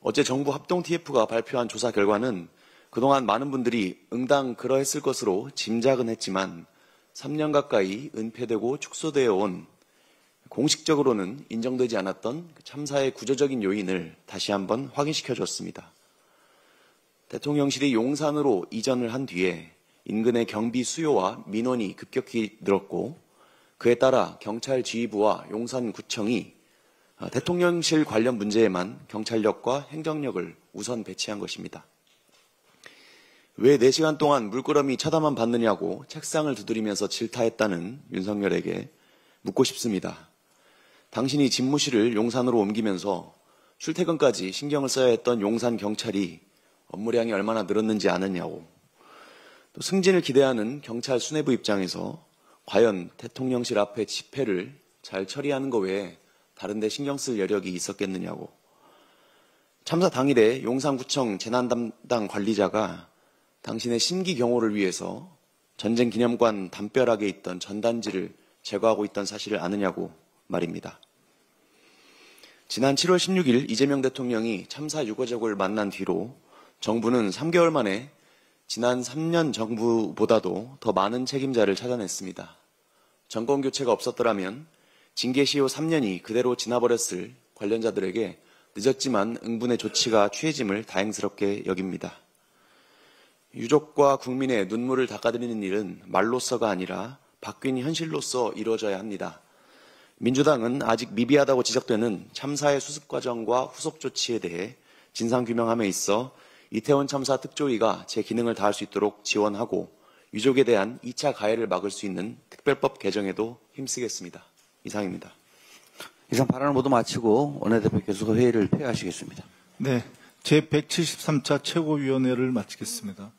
어제 정부 합동 TF가 발표한 조사 결과는 그동안 많은 분들이 응당 그러했을 것으로 짐작은 했지만 3년 가까이 은폐되고 축소되어 온 공식적으로는 인정되지 않았던 참사의 구조적인 요인을 다시 한번 확인시켜 줬습니다. 대통령실이 용산으로 이전을 한 뒤에 인근의 경비 수요와 민원이 급격히 늘었고 그에 따라 경찰 지휘부와 용산구청이 대통령실 관련 문제에만 경찰력과 행정력을 우선 배치한 것입니다. 왜 4시간 동안 물끄러미 쳐다만 봤느냐고 책상을 두드리면서 질타했다는 윤석열에게 묻고 싶습니다. 당신이 집무실을 용산으로 옮기면서 출퇴근까지 신경을 써야 했던 용산 경찰이 업무량이 얼마나 늘었는지 아느냐고, 또 승진을 기대하는 경찰 수뇌부 입장에서 과연 대통령실 앞에 집회를 잘 처리하는 것 외에 다른 데 신경 쓸 여력이 있었겠느냐고, 참사 당일에 용산구청 재난담당 관리자가 당신의 심기 경호를 위해서 전쟁기념관 담벼락에 있던 전단지를 제거하고 있던 사실을 아느냐고 말입니다. 지난 7월 16일 이재명 대통령이 참사 유가족을 만난 뒤로 정부는 3개월 만에 지난 3년 정부보다도 더 많은 책임자를 찾아냈습니다. 정권 교체가 없었더라면 징계시효 3년이 그대로 지나버렸을 관련자들에게 늦었지만 응분의 조치가 취해짐을 다행스럽게 여깁니다. 유족과 국민의 눈물을 닦아드리는 일은 말로서가 아니라 바뀐 현실로서 이루어져야 합니다. 민주당은 아직 미비하다고 지적되는 참사의 수습 과정과 후속 조치에 대해 진상규명함에 있어 이태원 참사 특조위가 제 기능을 다할 수 있도록 지원하고 유족에 대한 2차 가해를 막을 수 있는 특별법 개정에도 힘쓰겠습니다. 이상입니다.
이상 발언을 모두 마치고 원내대표께서 회의를 폐하시겠습니다.
네, 제173차 최고위원회를 마치겠습니다.